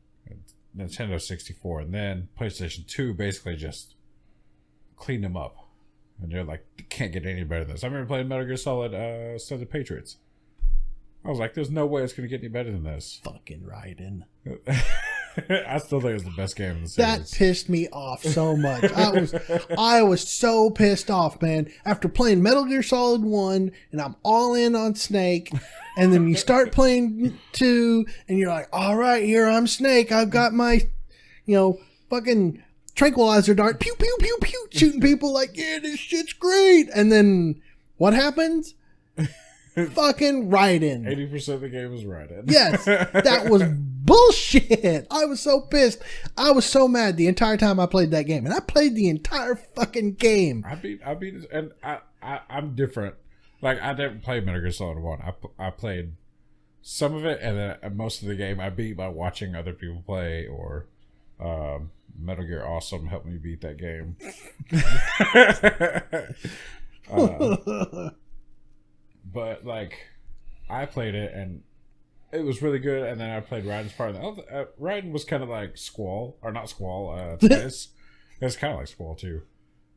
Speaker 2: Nintendo 64, and then PlayStation 2 basically just cleaned them up. And you're like, can't get any better than this. I remember playing Metal Gear Solid Sons of Patriots. I was like, there's no way it's going to get any better than this.
Speaker 1: Fucking Raiden.
Speaker 2: I still think it's the best game in the series.
Speaker 1: That pissed me off so much. I was so pissed off, man. After playing Metal Gear Solid 1, and I'm all in on Snake, and then you start playing 2, and you're like, all right, here I'm Snake. I've got my, fucking tranquilizer dart. Pew, pew, pew, pew. Shooting people like, yeah, this shit's great. And then what happens? Fucking Raiden.
Speaker 2: 80% of the game was Raiden.
Speaker 1: Yes, that was bullshit. I was so pissed. I was so mad the entire time I played that game, and I played the entire fucking game.
Speaker 2: I beat it, and I'm different. Like I didn't play Metal Gear Solid 1. I played some of it, and then most of the game I beat by watching other people play, or Metal Gear Awesome helped me beat that game. But like, I played it and it was really good. And then I played Raiden's part. Raiden was kind of like Squall, or not Squall. Titus. It's kind of like Squall too.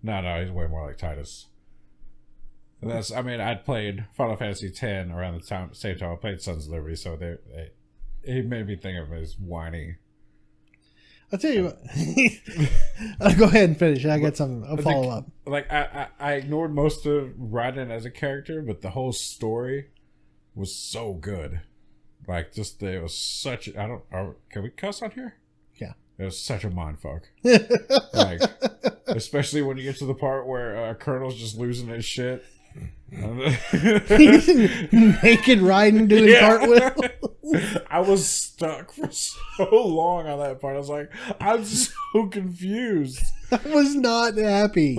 Speaker 2: No, he's way more like Titus. And I'd played Final Fantasy X around the same time I played Sons of Liberty, so he made me think of him as whiny.
Speaker 1: I'll tell you what. I'll go ahead and finish. I got a follow up.
Speaker 2: Like I ignored most of Raiden as a character, but the whole story was so good. Like it was such. Can we cuss on here?
Speaker 1: Yeah.
Speaker 2: It was such a mindfuck. Like, especially when you get to the part where Colonel's just losing his shit.
Speaker 1: Naked Raiden doing cartwheel.
Speaker 2: I was stuck for so long on that part. I was like, I'm so confused.
Speaker 1: I was not happy.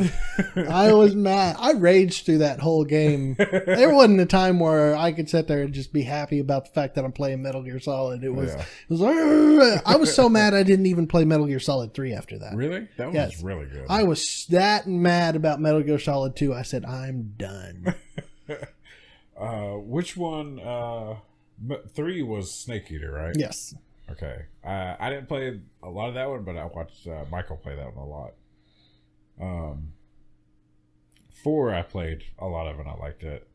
Speaker 1: I was mad. I raged through that whole game. There wasn't a time where I could sit there and just be happy about the fact that I'm playing Metal Gear Solid. It was I was so mad I didn't even play Metal Gear Solid 3 after that.
Speaker 2: Really? That was really good.
Speaker 1: I was that mad about Metal Gear Solid 2. I said, I'm done.
Speaker 2: Which one? 3 was Snake Eater, right?
Speaker 1: Yes.
Speaker 2: Okay. I didn't play a lot of that one, but I watched Michael play that one a lot. 4 I played a lot of, and I liked it.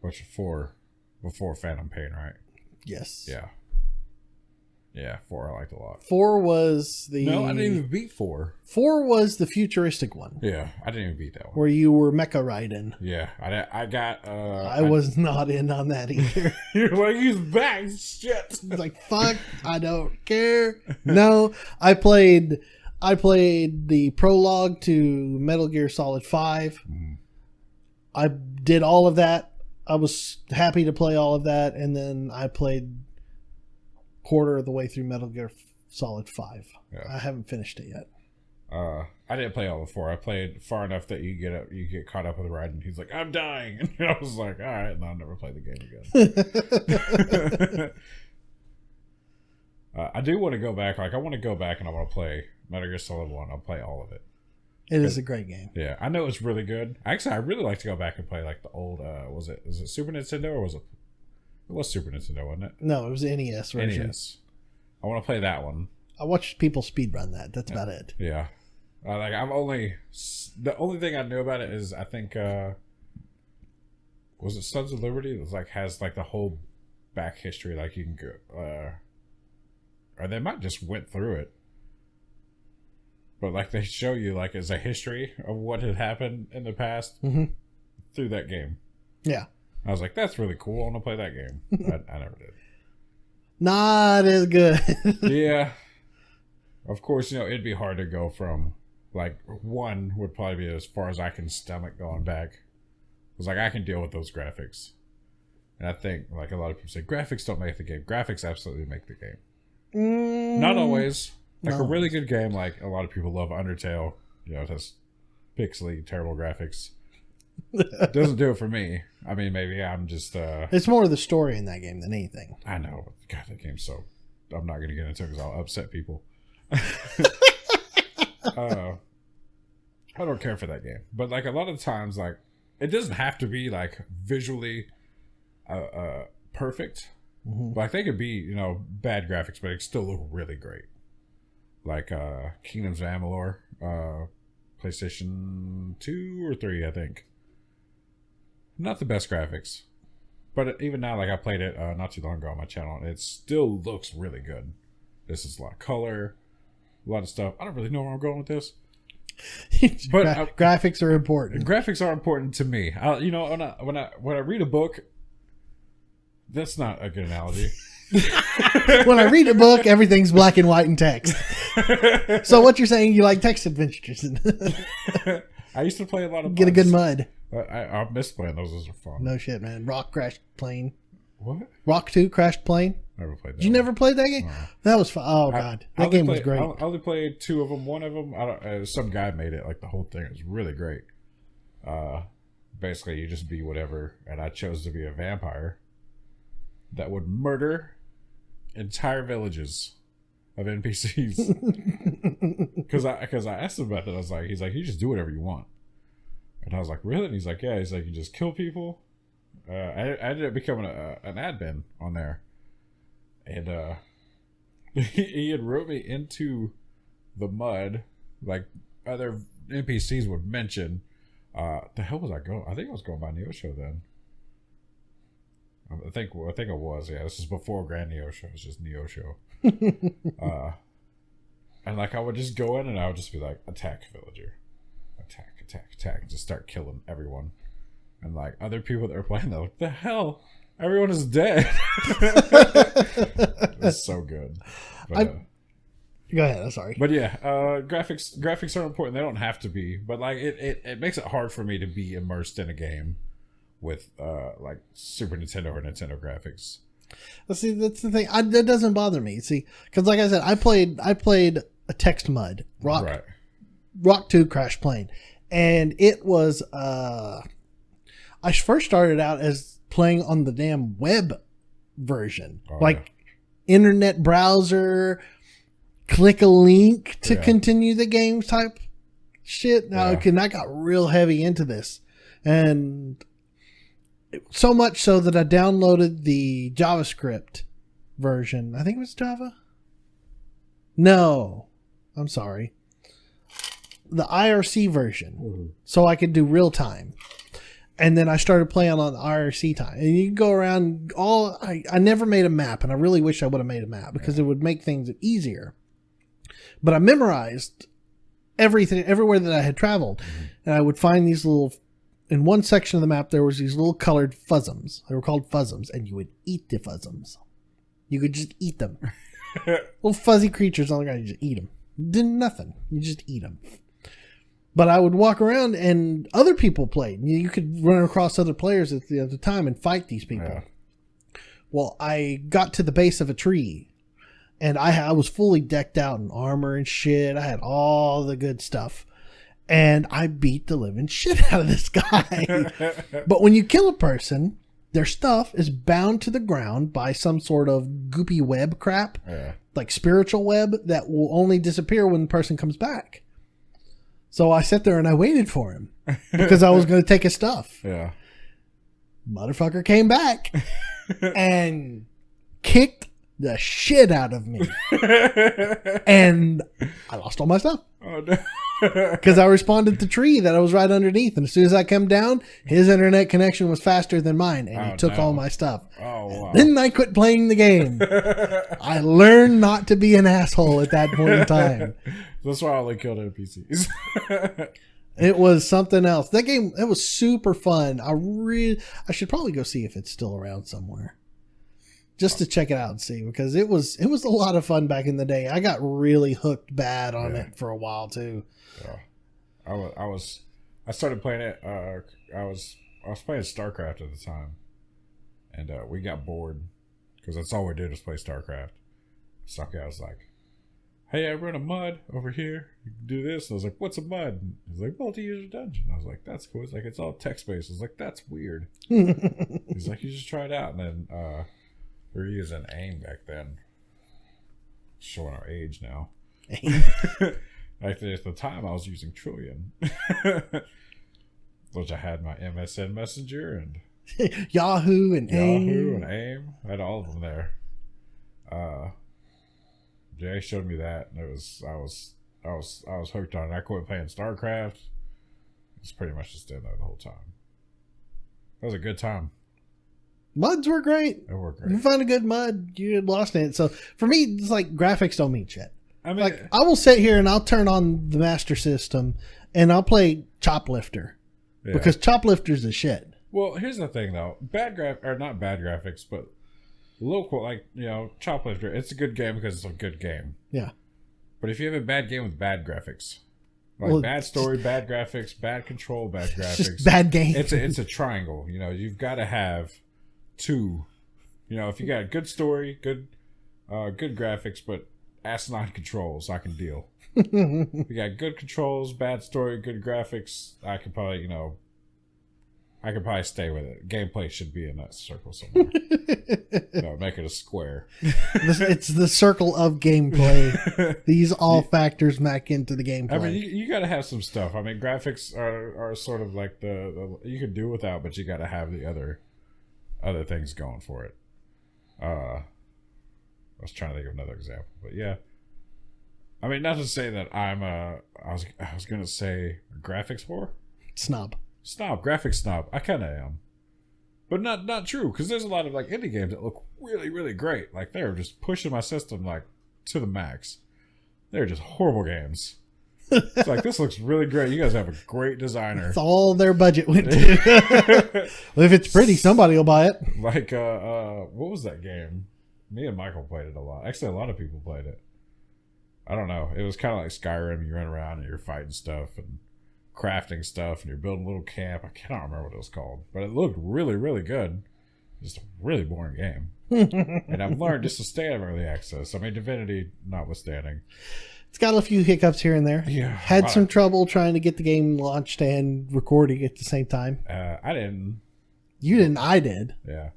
Speaker 2: Which 4 before Phantom Pain, right?
Speaker 1: Yes.
Speaker 2: Yeah. Yeah, 4 I liked a lot.
Speaker 1: 4 was the...
Speaker 2: No, I didn't even beat 4.
Speaker 1: 4 was the futuristic one.
Speaker 2: Yeah, I didn't even beat that one.
Speaker 1: Where you were Mecha Raiden.
Speaker 2: Yeah, I got...
Speaker 1: I was not in on that either.
Speaker 2: You're like, he's back, shit.
Speaker 1: Like, fuck, I don't care. No, I played I played the prologue to Metal Gear Solid 5. I did all of that. I was happy to play all of that, and then I played quarter of the way through Metal Gear Solid 5. Yeah. I haven't finished it yet.
Speaker 2: I didn't play all the 4. I played far enough that you get caught up with Raiden. He's like, I'm dying. And I was like, all right, and I'll never play the game again. I do want to go back. Like, I want to go back and I want to play Metal Gear Solid 1. I'll play all of it.
Speaker 1: It is a great game.
Speaker 2: Yeah, I know it's really good. Actually, I really like to go back and play like the old. Was it Super Nintendo or was it? It was Super Nintendo, wasn't it?
Speaker 1: No, it was the NES version.
Speaker 2: NES. I want to play that one.
Speaker 1: I watched people speedrun that. That's about it.
Speaker 2: Yeah, like the only thing I knew about it is I think was it Sons of Liberty? It was like has like the whole back history. Like you can go, or they might just went through it. But like they show you like as a history of what had happened in the past through that game.
Speaker 1: Yeah.
Speaker 2: I was like, that's really cool. I want to play that game. I never did.
Speaker 1: Not as good.
Speaker 2: Yeah. Of course, it'd be hard to go from like 1 would probably be as far as I can stomach going back. Because like I can deal with those graphics. And I think like a lot of people say graphics don't make the game. Graphics absolutely make the game. Not always. Like a really good game, like a lot of people love Undertale. It has pixely, terrible graphics. It doesn't do it for me. I mean, maybe I'm just...
Speaker 1: It's more the story in that game than anything.
Speaker 2: I know. God, that game's so... I'm not going to get into it because I'll upset people. I don't care for that game. But like a lot of times, like it doesn't have to be like visually perfect. Like they could be, bad graphics, but it still look really great. Like Kingdoms of Amalur, PlayStation 2 or 3, I think. Not the best graphics. But even now, like I played it not too long ago on my channel, and it still looks really good. This is a lot of color, a lot of stuff. I don't really know where I'm going with this. But
Speaker 1: graphics are important.
Speaker 2: Graphics are important to me. When I read a book, that's not a good analogy.
Speaker 1: When I read a book, everything's black and white and text. So what you're saying, you like text adventures?
Speaker 2: I used to play a lot of
Speaker 1: Get a good mud.
Speaker 2: I miss playing those. Those are fun.
Speaker 1: No shit, man. Rock crashed plane.
Speaker 2: What?
Speaker 1: Rock 2 crashed plane.
Speaker 2: Never played that.
Speaker 1: Did you never play that game? That was fun. Oh god, that game was great.
Speaker 2: I only played 2 of them. One of them, some guy made it. Like the whole thing, it was really great. Basically, you just be whatever, and I chose to be a vampire that would murder entire villages of NPCs. Because I asked him about that. He's like, you just do whatever you want. And I was like, really? And he's like, yeah. He's like, you just kill people. I ended up becoming an admin on there. And he had wrote me into the mud, like other NPCs would mention. The hell was I going? I think I was going by Neo Show then. I think it was. Yeah, this is before Grand Neo Show. It was just Neo Show. And like I would just go in and I would just be like, attack villager, attack, and just start killing everyone. And like other people that were playing, they're like, the hell, everyone is dead. It was so good. But,
Speaker 1: go ahead. I'm sorry.
Speaker 2: But yeah, graphics are important. They don't have to be, but like it makes it hard for me to be immersed in a game with like Super Nintendo or Nintendo graphics.
Speaker 1: Let's see, that's the thing. That doesn't bother me. See, because like I said, I played a text mud Rock 2 Crash Plane, and it was I first started out as playing on the damn web version, internet browser, click a link to continue the game type shit. Now, and I got real heavy into this, and so much so that I downloaded the JavaScript version. I think it was Java. No, I'm sorry. The IRC version, so I could do real time. And then I started playing on the IRC time. And you can go around I never made a map, and I really wish I would have made a map because it would make things easier. But I memorized everything, everywhere that I had traveled. And I would find these little, in one section of the map, there was these little colored fuzzums. They were called fuzzums, and you would eat the fuzzums. You could just eat them. Little fuzzy creatures on the ground, you just eat them. Didn't nothing. You just eat them. But I would walk around and other people played. You could run across other players at the time and fight these people.
Speaker 2: Yeah.
Speaker 1: Well, I got to the base of a tree and I was fully decked out in armor and shit. I had all the good stuff. And I beat the living shit out of this guy. But when you kill a person, their stuff is bound to the ground by some sort of goopy web crap.
Speaker 2: Yeah.
Speaker 1: Like spiritual web that will only disappear when the person comes back. So I sat there and I waited for him because I was going to take his stuff.
Speaker 2: Yeah.
Speaker 1: Motherfucker came back and kicked the shit out of me. And I lost all my stuff.
Speaker 2: Oh, no.
Speaker 1: Because I responded to the tree that I was right underneath. And as soon as I come down, his internet connection was faster than mine. And he took all my stuff.
Speaker 2: Oh, wow.
Speaker 1: Then I quit playing the game. I learned not to be an asshole at that point in time.
Speaker 2: That's why I only killed NPCs.
Speaker 1: It was something else. That game, it was super fun. I should probably go see if it's still around somewhere. Just to check it out and see, because it was a lot of fun back in the day. I got really hooked bad on it for a while too.
Speaker 2: Yeah. I started playing it. I was playing StarCraft at the time, and we got bored because that's all we did was play StarCraft. So I was like, "Hey, I run a mud over here. You can do this." And I was like, "What's a mud?" And he's like, "Multi-user dungeon." I was like, "That's cool." It's like it's all text based. I was like, "That's weird." He's like, "You just try it out." And then we were using AIM back then. Showing our age now. Actually, at the time, I was using Trillion. Which I had my MSN Messenger and
Speaker 1: Yahoo and AIM.
Speaker 2: I had all of them there. Jay showed me that, and I was hooked on it. I quit playing StarCraft. It was pretty much just in there the whole time. That was a good time.
Speaker 1: Muds were great.
Speaker 2: They were great.
Speaker 1: If you find a good mud, you're lost in it. So for me, it's like graphics don't mean shit.
Speaker 2: I mean,
Speaker 1: like I will sit here and I'll turn on the Master System and I'll play Choplifter because Choplifter's the shit.
Speaker 2: Well, here's the thing though, not bad graphics, but local, like Choplifter. It's a good game because it's a good game.
Speaker 1: Yeah.
Speaker 2: But if you have a bad game with bad graphics, like bad story, bad graphics, bad control, bad graphics,
Speaker 1: just bad game.
Speaker 2: It's a triangle. You've got to have two. If you got a good story, good graphics, but asinine controls, I can deal. You got good controls, bad story, good graphics, I could probably stay with it. Gameplay should be in that circle somewhere. Make it a square.
Speaker 1: It's the circle of gameplay. These all factors back into the gameplay.
Speaker 2: I mean, you got to have some stuff. I mean, graphics are sort of like the you could do without, but you got to have the other things going for it. I was trying to think of another example, but yeah. I mean, not to say that I'm I was gonna say graphics whore,
Speaker 1: snob,
Speaker 2: graphics snob. I kind of am, but not true, because there's a lot of like indie games that look really, really great. Like they're just pushing my system like to the max. They're just horrible games. It's like, this looks really great. You guys have a great designer.
Speaker 1: That's all their budget went to. Well, if it's pretty, somebody will buy it.
Speaker 2: Like, what was that game? Me and Michael played it a lot. Actually, a lot of people played it. I don't know. It was kind of like Skyrim. You run around and you're fighting stuff and crafting stuff and you're building a little camp. I cannot remember what it was called, but it looked really, really good. Just a really boring game. And I've learned just to stay out of early access. I mean, Divinity notwithstanding.
Speaker 1: It's got a few hiccups here and there.
Speaker 2: Yeah.
Speaker 1: Had some trouble trying to get the game launched and recording at the same time.
Speaker 2: I didn't.
Speaker 1: You didn't. I did.
Speaker 2: Yeah.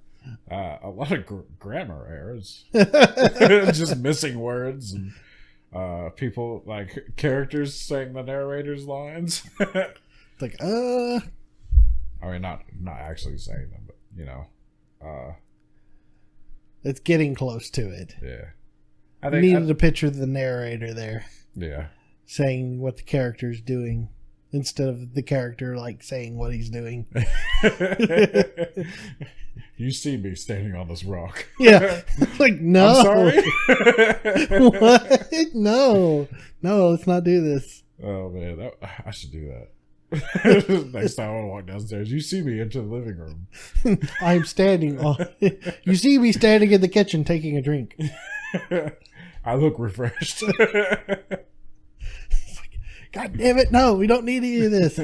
Speaker 2: A lot of grammar errors. Just missing words and people, like characters saying the narrator's lines.
Speaker 1: It's like,
Speaker 2: I mean, not actually saying them, but
Speaker 1: it's getting close to it.
Speaker 2: Yeah.
Speaker 1: I needed a picture of the narrator there.
Speaker 2: Yeah.
Speaker 1: Saying what the character's doing instead of the character like saying what he's doing.
Speaker 2: You see me standing on this rock.
Speaker 1: Yeah. Like, no.
Speaker 2: I'm sorry.
Speaker 1: What? No, let's not do this.
Speaker 2: Oh man, I should do that. Next time I walk downstairs, you see me into the living room.
Speaker 1: I'm standing on. You see me standing in the kitchen taking a drink.
Speaker 2: I look refreshed.
Speaker 1: God damn it! No, we don't need any of this.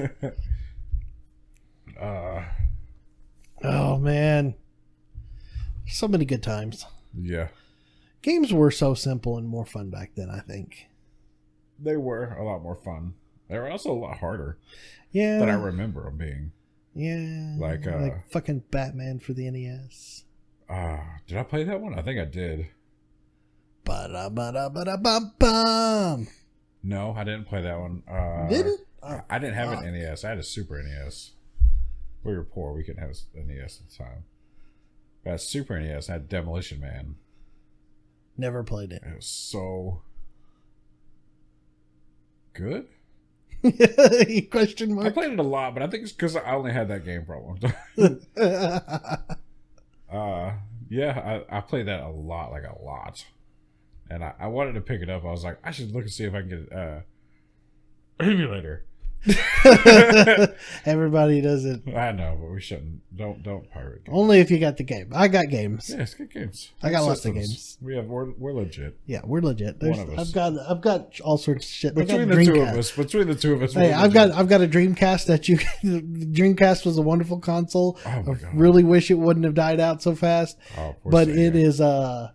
Speaker 1: Oh man, so many good times.
Speaker 2: Yeah,
Speaker 1: games were so simple and more fun back then. I think
Speaker 2: they were a lot more fun. They were also a lot harder.
Speaker 1: Yeah,
Speaker 2: than I remember them being.
Speaker 1: Yeah,
Speaker 2: like
Speaker 1: fucking Batman for the NES.
Speaker 2: Did I play that one? I think I did.
Speaker 1: Ba-da-ba-da-ba-da-bum-bum.
Speaker 2: No, I didn't play that one.
Speaker 1: Didn't?
Speaker 2: I didn't have an NES. I had a Super NES. We were poor. We couldn't have an NES at the time. But I had Super NES. I had Demolition Man.
Speaker 1: Never played it.
Speaker 2: It was so good.
Speaker 1: Question mark.
Speaker 2: I played it a lot, but I think it's because I only had that game for a long time. Yeah, I played that a lot, and I wanted to pick it up. I was like, I should look and see if I can get an emulator.
Speaker 1: Everybody does it.
Speaker 2: I know, but we shouldn't. Don't pirate games.
Speaker 1: Only if you got the game. I got games.
Speaker 2: Yeah, it's good games.
Speaker 1: I got lots of games.
Speaker 2: We're legit.
Speaker 1: Yeah, we're legit.
Speaker 2: One of us.
Speaker 1: I've got all sorts of shit.
Speaker 2: Between the two of us.
Speaker 1: Hey, I've got a Dreamcast Dreamcast was a wonderful console.
Speaker 2: Oh my
Speaker 1: I
Speaker 2: God.
Speaker 1: really wish it wouldn't have died out so fast.
Speaker 2: Oh,
Speaker 1: but it is the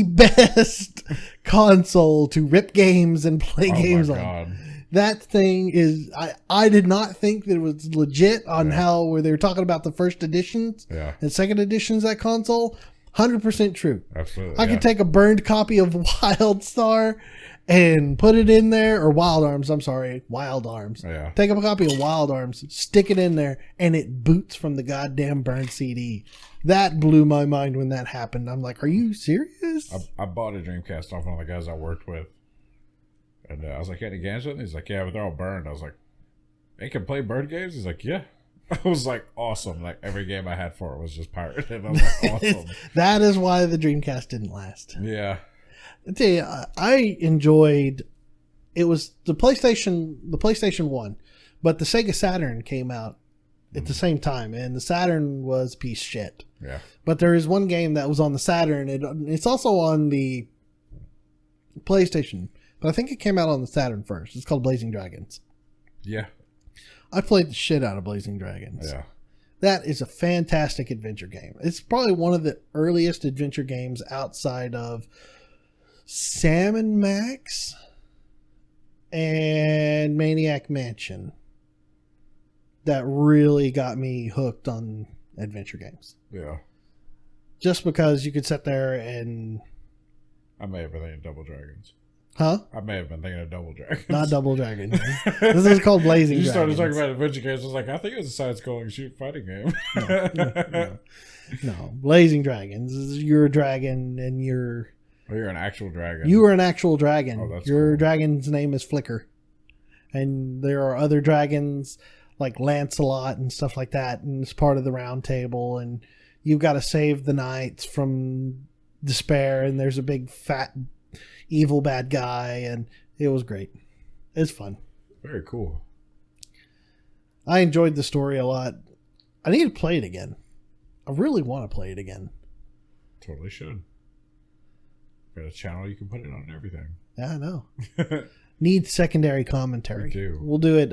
Speaker 1: best console to rip games and play games
Speaker 2: my
Speaker 1: on.
Speaker 2: God.
Speaker 1: That thing is, I did not think that it was legit on how where they were talking about the first editions and second editions of that console. 100% true.
Speaker 2: Absolutely.
Speaker 1: I could take a burned copy of WildStar and put it in there, or Wild Arms. I'm sorry, Wild Arms.
Speaker 2: Yeah.
Speaker 1: Take a copy of Wild Arms, stick it in there, and it boots from the goddamn burned CD. That blew my mind when that happened. I'm like, are you serious?
Speaker 2: I bought a Dreamcast off one of the guys I worked with. And I was like, any games with it? He's like, yeah, but they're all burned. I was like, they can play burned games? He's like, yeah. I was like, awesome. Like, every game I had for it was just pirated. I was like, awesome.
Speaker 1: That is why the Dreamcast didn't last.
Speaker 2: Yeah.
Speaker 1: I tell you, I enjoyed, it was the PlayStation 1, but the Sega Saturn came out at the same time, and the Saturn was a piece of shit.
Speaker 2: Yeah.
Speaker 1: But there is one game that was on the Saturn, it's also on the PlayStation, but I think it came out on the Saturn first. It's called Blazing Dragons.
Speaker 2: Yeah.
Speaker 1: I played the shit out of Blazing Dragons.
Speaker 2: Yeah.
Speaker 1: That is a fantastic adventure game. It's probably one of the earliest adventure games outside of Sam and Max and Maniac Mansion that really got me hooked on adventure games.
Speaker 2: Yeah.
Speaker 1: Just because you could sit there and...
Speaker 2: I may have been thinking Double Dragons.
Speaker 1: Huh?
Speaker 2: I may have been thinking of Double Dragons.
Speaker 1: Not Double Dragon. This is called Blazing Dragons.
Speaker 2: You started talking about adventure games. I was like, I think it was a side-scrolling shoot fighting game.
Speaker 1: No. Blazing Dragons. You're a dragon and you're...
Speaker 2: Oh, you're an actual dragon.
Speaker 1: You are an actual dragon.
Speaker 2: Oh, that's
Speaker 1: Your
Speaker 2: cool.
Speaker 1: dragon's name is Flicker. And there are other dragons like Lancelot and stuff like that. And it's part of the round table. And you've got to save the knights from despair. And there's a big fat evil bad guy. And it was great. It's fun.
Speaker 2: Very cool.
Speaker 1: I enjoyed the story a lot. I need to play it again. I really want to play it again.
Speaker 2: Totally should. Got a channel you can put it on and everything.
Speaker 1: Yeah, I know. Need secondary commentary.
Speaker 2: We do.
Speaker 1: We'll do it.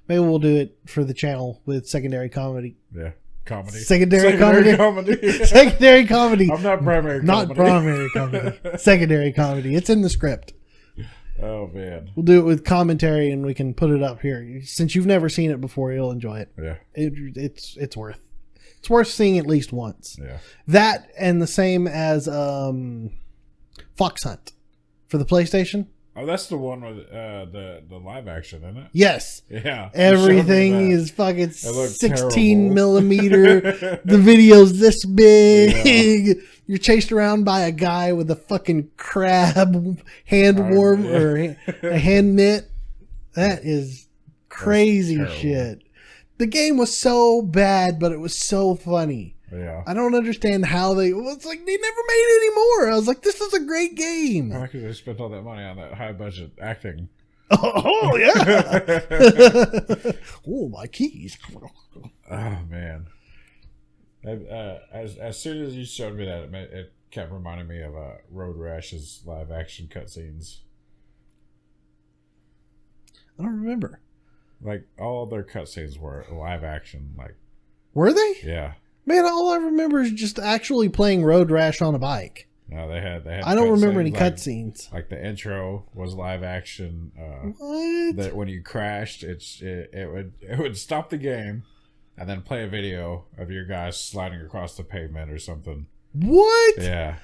Speaker 1: Maybe we'll do it for the channel with secondary comedy.
Speaker 2: Yeah. Comedy.
Speaker 1: Secondary comedy. Secondary comedy.
Speaker 2: I'm not primary comedy.
Speaker 1: Not primary comedy. Secondary comedy. It's in the script.
Speaker 2: Oh, man.
Speaker 1: We'll do it with commentary and we can put it up here. Since you've never seen it before, you'll enjoy it.
Speaker 2: Yeah.
Speaker 1: It's worth seeing at least once.
Speaker 2: Yeah.
Speaker 1: That and the same as Fox Hunt for the PlayStation.
Speaker 2: Oh, that's the one with the live action, isn't it?
Speaker 1: Yes.
Speaker 2: Yeah.
Speaker 1: Everything is fucking 16
Speaker 2: terrible.
Speaker 1: millimeter. The video's this big. Yeah. You're chased around by a guy with a fucking crab hand warm or a hand knit. That is crazy shit. The game was so bad, but it was so funny.
Speaker 2: Yeah.
Speaker 1: I don't understand how it's like they never made any more. I was like, this is a great game.
Speaker 2: I like they spent all that money on that high budget acting.
Speaker 1: Oh yeah. Oh, my keys.
Speaker 2: Oh man. As soon as you showed me that, it kept reminding me of Road Rash's live action cutscenes.
Speaker 1: I don't remember.
Speaker 2: Like all their cutscenes were live action. Like,
Speaker 1: were they?
Speaker 2: yeah.
Speaker 1: Man, all I remember is just actually playing Road Rash on a bike.
Speaker 2: No, they had.
Speaker 1: I don't remember any cutscenes.
Speaker 2: Like the intro was live action.
Speaker 1: What?
Speaker 2: That when you crashed, it would stop the game, and then play a video of your guys sliding across the pavement or something.
Speaker 1: What?
Speaker 2: Yeah.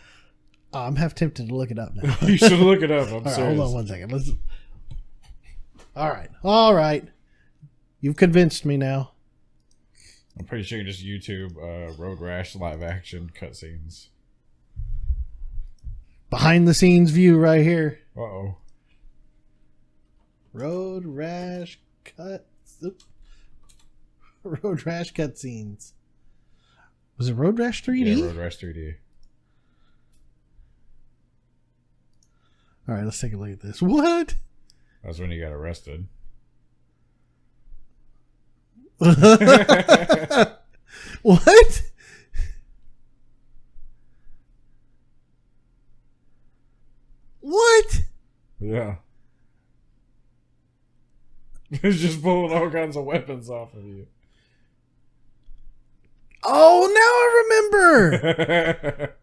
Speaker 1: I'm half tempted to look it up now.
Speaker 2: You should look it up. I'm
Speaker 1: All
Speaker 2: serious.
Speaker 1: right, hold on 1 second. All right. You've convinced me now.
Speaker 2: I'm pretty sure you can just YouTube Road Rash live action cutscenes.
Speaker 1: Behind the scenes view right here.
Speaker 2: Uh-oh.
Speaker 1: Road Rash cutscenes. Was it Road Rash 3D?
Speaker 2: Yeah, Road Rash 3D.
Speaker 1: All right, let's take a look at this. What?
Speaker 2: That's when you got arrested.
Speaker 1: What? What?
Speaker 2: Yeah. It's just pulling all kinds of weapons off of you.
Speaker 1: Oh, now I remember.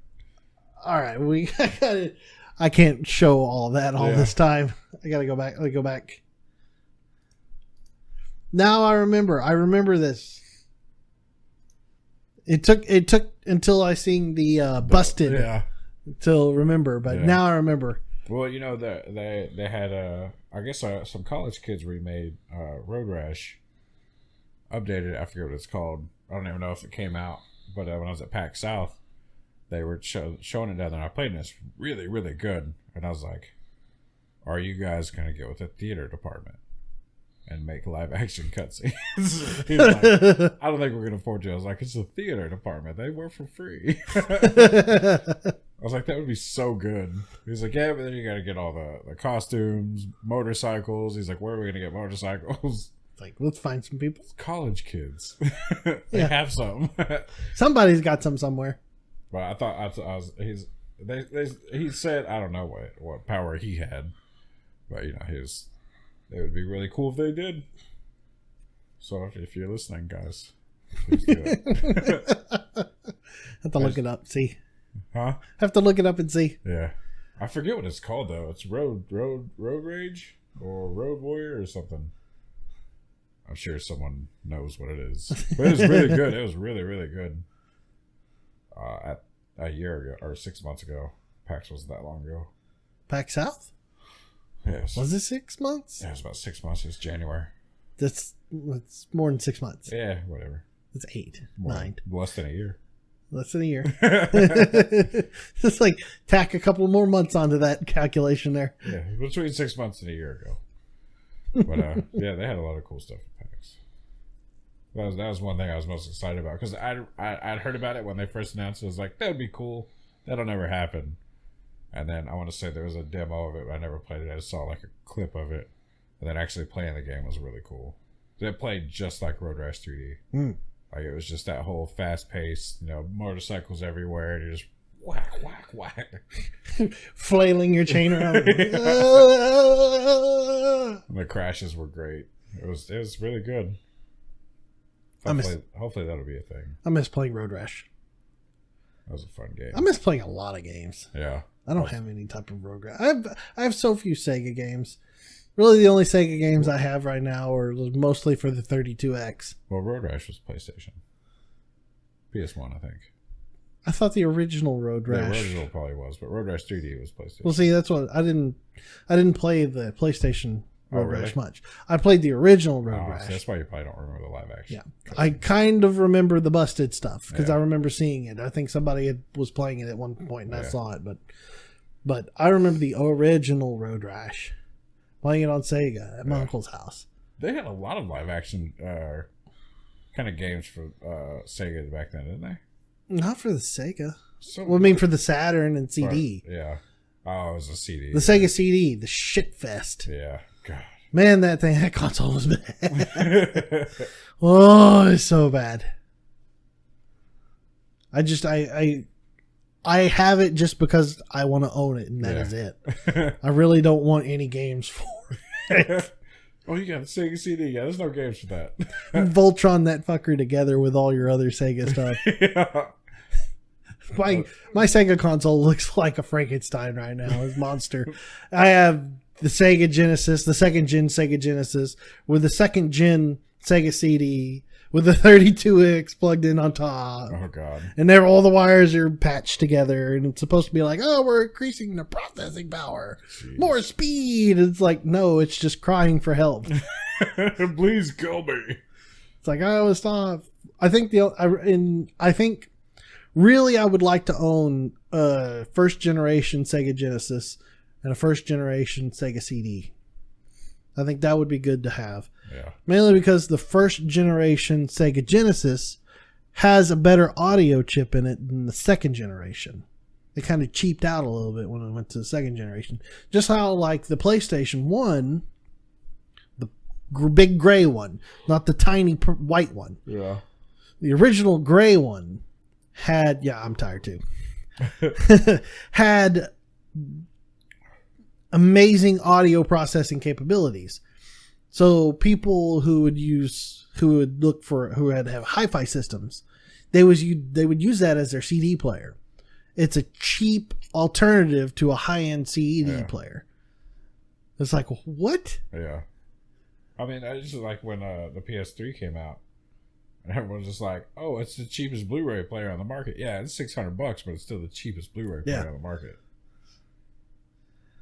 Speaker 1: All right, I can't show all that all this time. I gotta go back. Let me go back. Now I remember. I remember this. It took until I seen the busted to remember, but now I remember.
Speaker 2: Well, you know they had I guess some college kids remade Road Rash, updated. I forget what it's called. I don't even know if it came out, but when I was at PAX South, they were showing it down there. And I played and it's really, really good. And I was like, "Are you guys gonna get with the theater department and make live action cutscenes?" He's like, "I don't think we're gonna afford you." I was like, "It's the theater department. They work for free." I was like, "That would be so good." He's like, "Yeah, but then you got to get all the costumes, motorcycles." He's like, "Where are we gonna get motorcycles?"
Speaker 1: Like, let's find some people.
Speaker 2: It's college kids. They have some.
Speaker 1: Somebody's got some somewhere.
Speaker 2: But I thought I was he said I don't know what power he had, but you know it would be really cool if they did. So if you're listening, guys, please do it.
Speaker 1: Have to look it up. See,
Speaker 2: have
Speaker 1: to look it up and see.
Speaker 2: Yeah, I forget what it's called though. It's Road Rage or Road Warrior or something. I'm sure someone knows what it is, but it was really good. It was really, really good. At a year ago or 6 months ago, PAX wasn't that long ago.
Speaker 1: PAX South?
Speaker 2: Yes.
Speaker 1: Was it 6 months?
Speaker 2: Yeah, it was about 6 months. It was January.
Speaker 1: It's more than 6 months.
Speaker 2: Yeah, whatever.
Speaker 1: It's 8, 9.
Speaker 2: Less than a year.
Speaker 1: Less than a year. Just like tack a couple more months onto that calculation there.
Speaker 2: Yeah, between 6 months and a year ago. But yeah, they had a lot of cool stuff at PAX. That was one thing I was most excited about because I'd heard about it when they first announced it. I was like, that would be cool. That'll never happen. And then I want to say there was a demo of it, but I never played it. I just saw like a clip of it. And then actually playing the game was really cool. It played just like Road Rash 3D. Like it was just that whole fast pace, motorcycles everywhere. And you're just whack, whack, whack.
Speaker 1: Flailing your chain around.
Speaker 2: And the crashes were great. It was really good. Hopefully that'll be a thing.
Speaker 1: I miss playing Road Rash.
Speaker 2: That was a fun game.
Speaker 1: I miss playing a lot of games.
Speaker 2: Yeah.
Speaker 1: I don't have any type of Road Rash. I have so few Sega games. Really, the only Sega games I have right now are mostly for the 32X.
Speaker 2: Well, Road Rash was PlayStation. PS1, I think.
Speaker 1: I thought the original Road Rash.
Speaker 2: The original probably was, but Road Rash 3D was PlayStation.
Speaker 1: Well, see, that's what I didn't play the PlayStation Road
Speaker 2: really?
Speaker 1: Rash much. I played the original Road Rash.
Speaker 2: So that's why you probably don't remember the live action.
Speaker 1: Yeah, I kind of remember the busted stuff because I remember seeing it. I think somebody was playing it at one point and I saw it, but I remember the original Road Rash. Playing it on Sega at my uncle's house.
Speaker 2: They had a lot of live action kind of games for Sega back then, didn't they?
Speaker 1: Not for the Sega. I mean for the Saturn and CD.
Speaker 2: Yeah. Oh, it was a CD.
Speaker 1: The Sega CD, the shit fest.
Speaker 2: Yeah. God.
Speaker 1: Man, that console was bad. Oh, it's so bad. I have it just because I want to own it, and that is it. I really don't want any games for it.
Speaker 2: Oh, you got a Sega CD. Yeah, there's no games for that.
Speaker 1: Voltron that fucker together with all your other Sega stuff.
Speaker 2: Yeah.
Speaker 1: My Sega console looks like a Frankenstein right now. It's monster. I have the Sega Genesis, the second gen Sega Genesis, with the second gen Sega CD, with the 32X plugged in on top.
Speaker 2: Oh, God.
Speaker 1: And there, all the wires are patched together, and it's supposed to be like, oh, we're increasing the processing power. Jeez. More speed. It's like, no, it's just crying for help.
Speaker 2: Please kill me.
Speaker 1: It's like, oh, stop. I think really I would like to own a first generation Sega Genesis and a first generation Sega CD. I think that would be good to have.
Speaker 2: Yeah.
Speaker 1: Mainly because the first generation Sega Genesis has a better audio chip in it than the second generation. They kind of cheaped out a little bit when it went to the second generation. Just how like the PlayStation 1, the big gray one, not the tiny white one.
Speaker 2: Yeah.
Speaker 1: The original gray one had, yeah, I'm tired too, had amazing audio processing capabilities. So people who had hi-fi systems, they would use that as their CD player. It's a cheap alternative to a high-end CD player. It's like, what?
Speaker 2: Yeah. I mean, I just like when the PS3 came out, and everyone's just like, oh, it's the cheapest Blu-ray player on the market. Yeah, it's $600, but it's still the cheapest Blu-ray player on the market.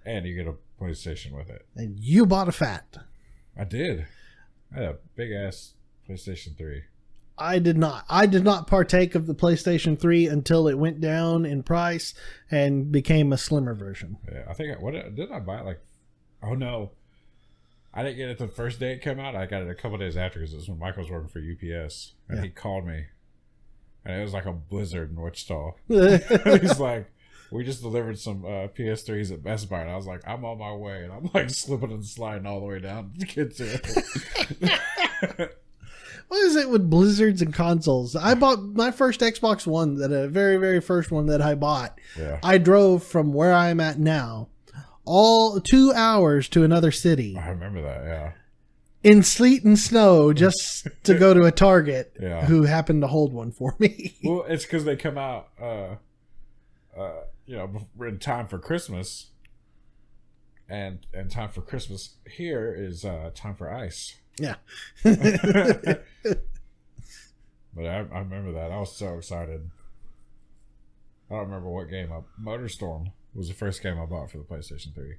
Speaker 2: And you get a PlayStation with it.
Speaker 1: And you bought a fat.
Speaker 2: I did. I had a big-ass PlayStation 3.
Speaker 1: I did not. I did not partake of the PlayStation 3 until it went down in price and became a slimmer version.
Speaker 2: Yeah, I think, didn't I buy it like, oh no. I didn't get it the first day it came out. I got it a couple days after because it was when Michael was working for UPS. And he called me. And it was like a blizzard in Wichita. He's like, we just delivered some PS3s at Best Buy. And I was like, I'm on my way. And I'm like slipping and sliding all the way down to get to it.
Speaker 1: What is it with blizzards and consoles? I bought my first Xbox One, the very, very first one that I bought. Yeah. I drove from where I'm at now all 2 hours to another city.
Speaker 2: I remember that, yeah.
Speaker 1: In sleet and snow just to go to a Target who happened to hold one for me.
Speaker 2: Well, it's because they come out, in time for Christmas. And time for Christmas here is time for ice.
Speaker 1: Yeah.
Speaker 2: But I remember that. I was so excited. I don't remember what game. MotorStorm was the first game I bought for the PlayStation 3.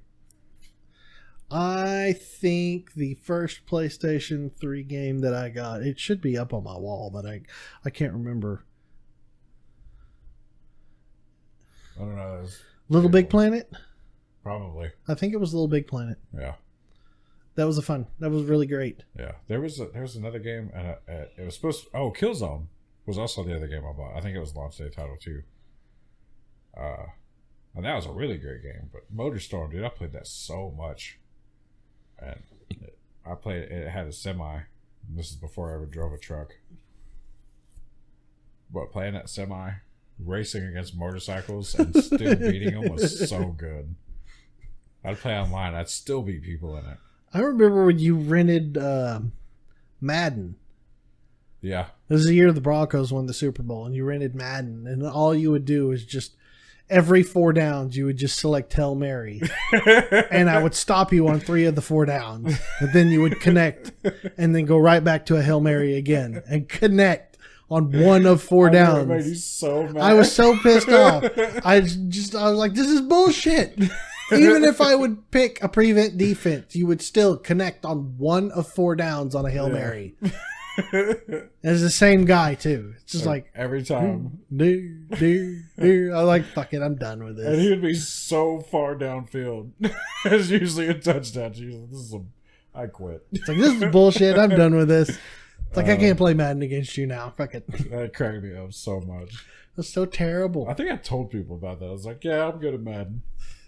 Speaker 1: I think the first PlayStation 3 game that I got, it should be up on my wall, but I can't remember.
Speaker 2: I don't know.
Speaker 1: Little Big Planet?
Speaker 2: Probably.
Speaker 1: I think it was Little Big Planet.
Speaker 2: Yeah.
Speaker 1: That was that was really great.
Speaker 2: Yeah. There was another game, and it was supposed to, Killzone was also the other game I bought. I think it was launch day title too. And that was a really great game. But MotorStorm, dude, I played that so much. And I played it had a semi. This is before I ever drove a truck. But playing that semi, racing against motorcycles and still beating them was so good. I'd play online. I'd still beat people in it.
Speaker 1: I remember when you rented Madden.
Speaker 2: Yeah.
Speaker 1: This is the year the Broncos won the Super Bowl, and you rented Madden, and all you would do is just every 4 downs, you would just select Hail Mary. And I would stop you on 3 of the 4 downs. And then you would connect and then go right back to a Hail Mary again and connect on 1 of 4 downs.
Speaker 2: Made you so mad.
Speaker 1: I was so pissed off. I was like, this is bullshit. Even if I would pick a prevent defense, you would still connect on 1 of 4 downs on a Hail Mary. It's the same guy too. It's just like
Speaker 2: every time.
Speaker 1: I'm like, fuck it, I'm done with this.
Speaker 2: And he would be so far downfield. It's usually a touchdown. I quit.
Speaker 1: It's like, this is bullshit. I'm done with this. It's like, I can't play Madden against you now. Fuck it.
Speaker 2: That cracked me up so much.
Speaker 1: That's so terrible.
Speaker 2: I think I told people about that. I was like, yeah, I'm good at Madden.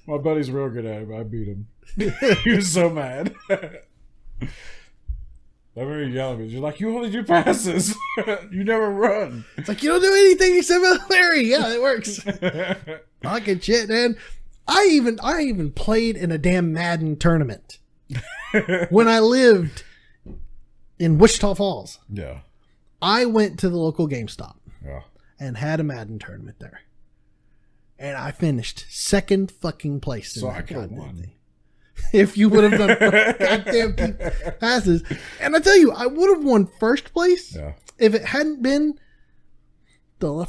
Speaker 2: My buddy's real good at it, but I beat him. He was so mad. I remember you yelling at me. You're like, you only do passes. You never run.
Speaker 1: It's like, you don't do anything except Larry. Yeah, it works. Fucking shit, man. I even played in a damn Madden tournament. When I lived in Wichita Falls,
Speaker 2: Yeah.
Speaker 1: I went to the local GameStop
Speaker 2: Yeah.
Speaker 1: and had a Madden tournament there. And I finished second fucking place in
Speaker 2: So
Speaker 1: that
Speaker 2: I could have
Speaker 1: goddamn
Speaker 2: won.
Speaker 1: thing. If you would have done goddamn keep passes. And I tell you, I would have won first place if it hadn't been the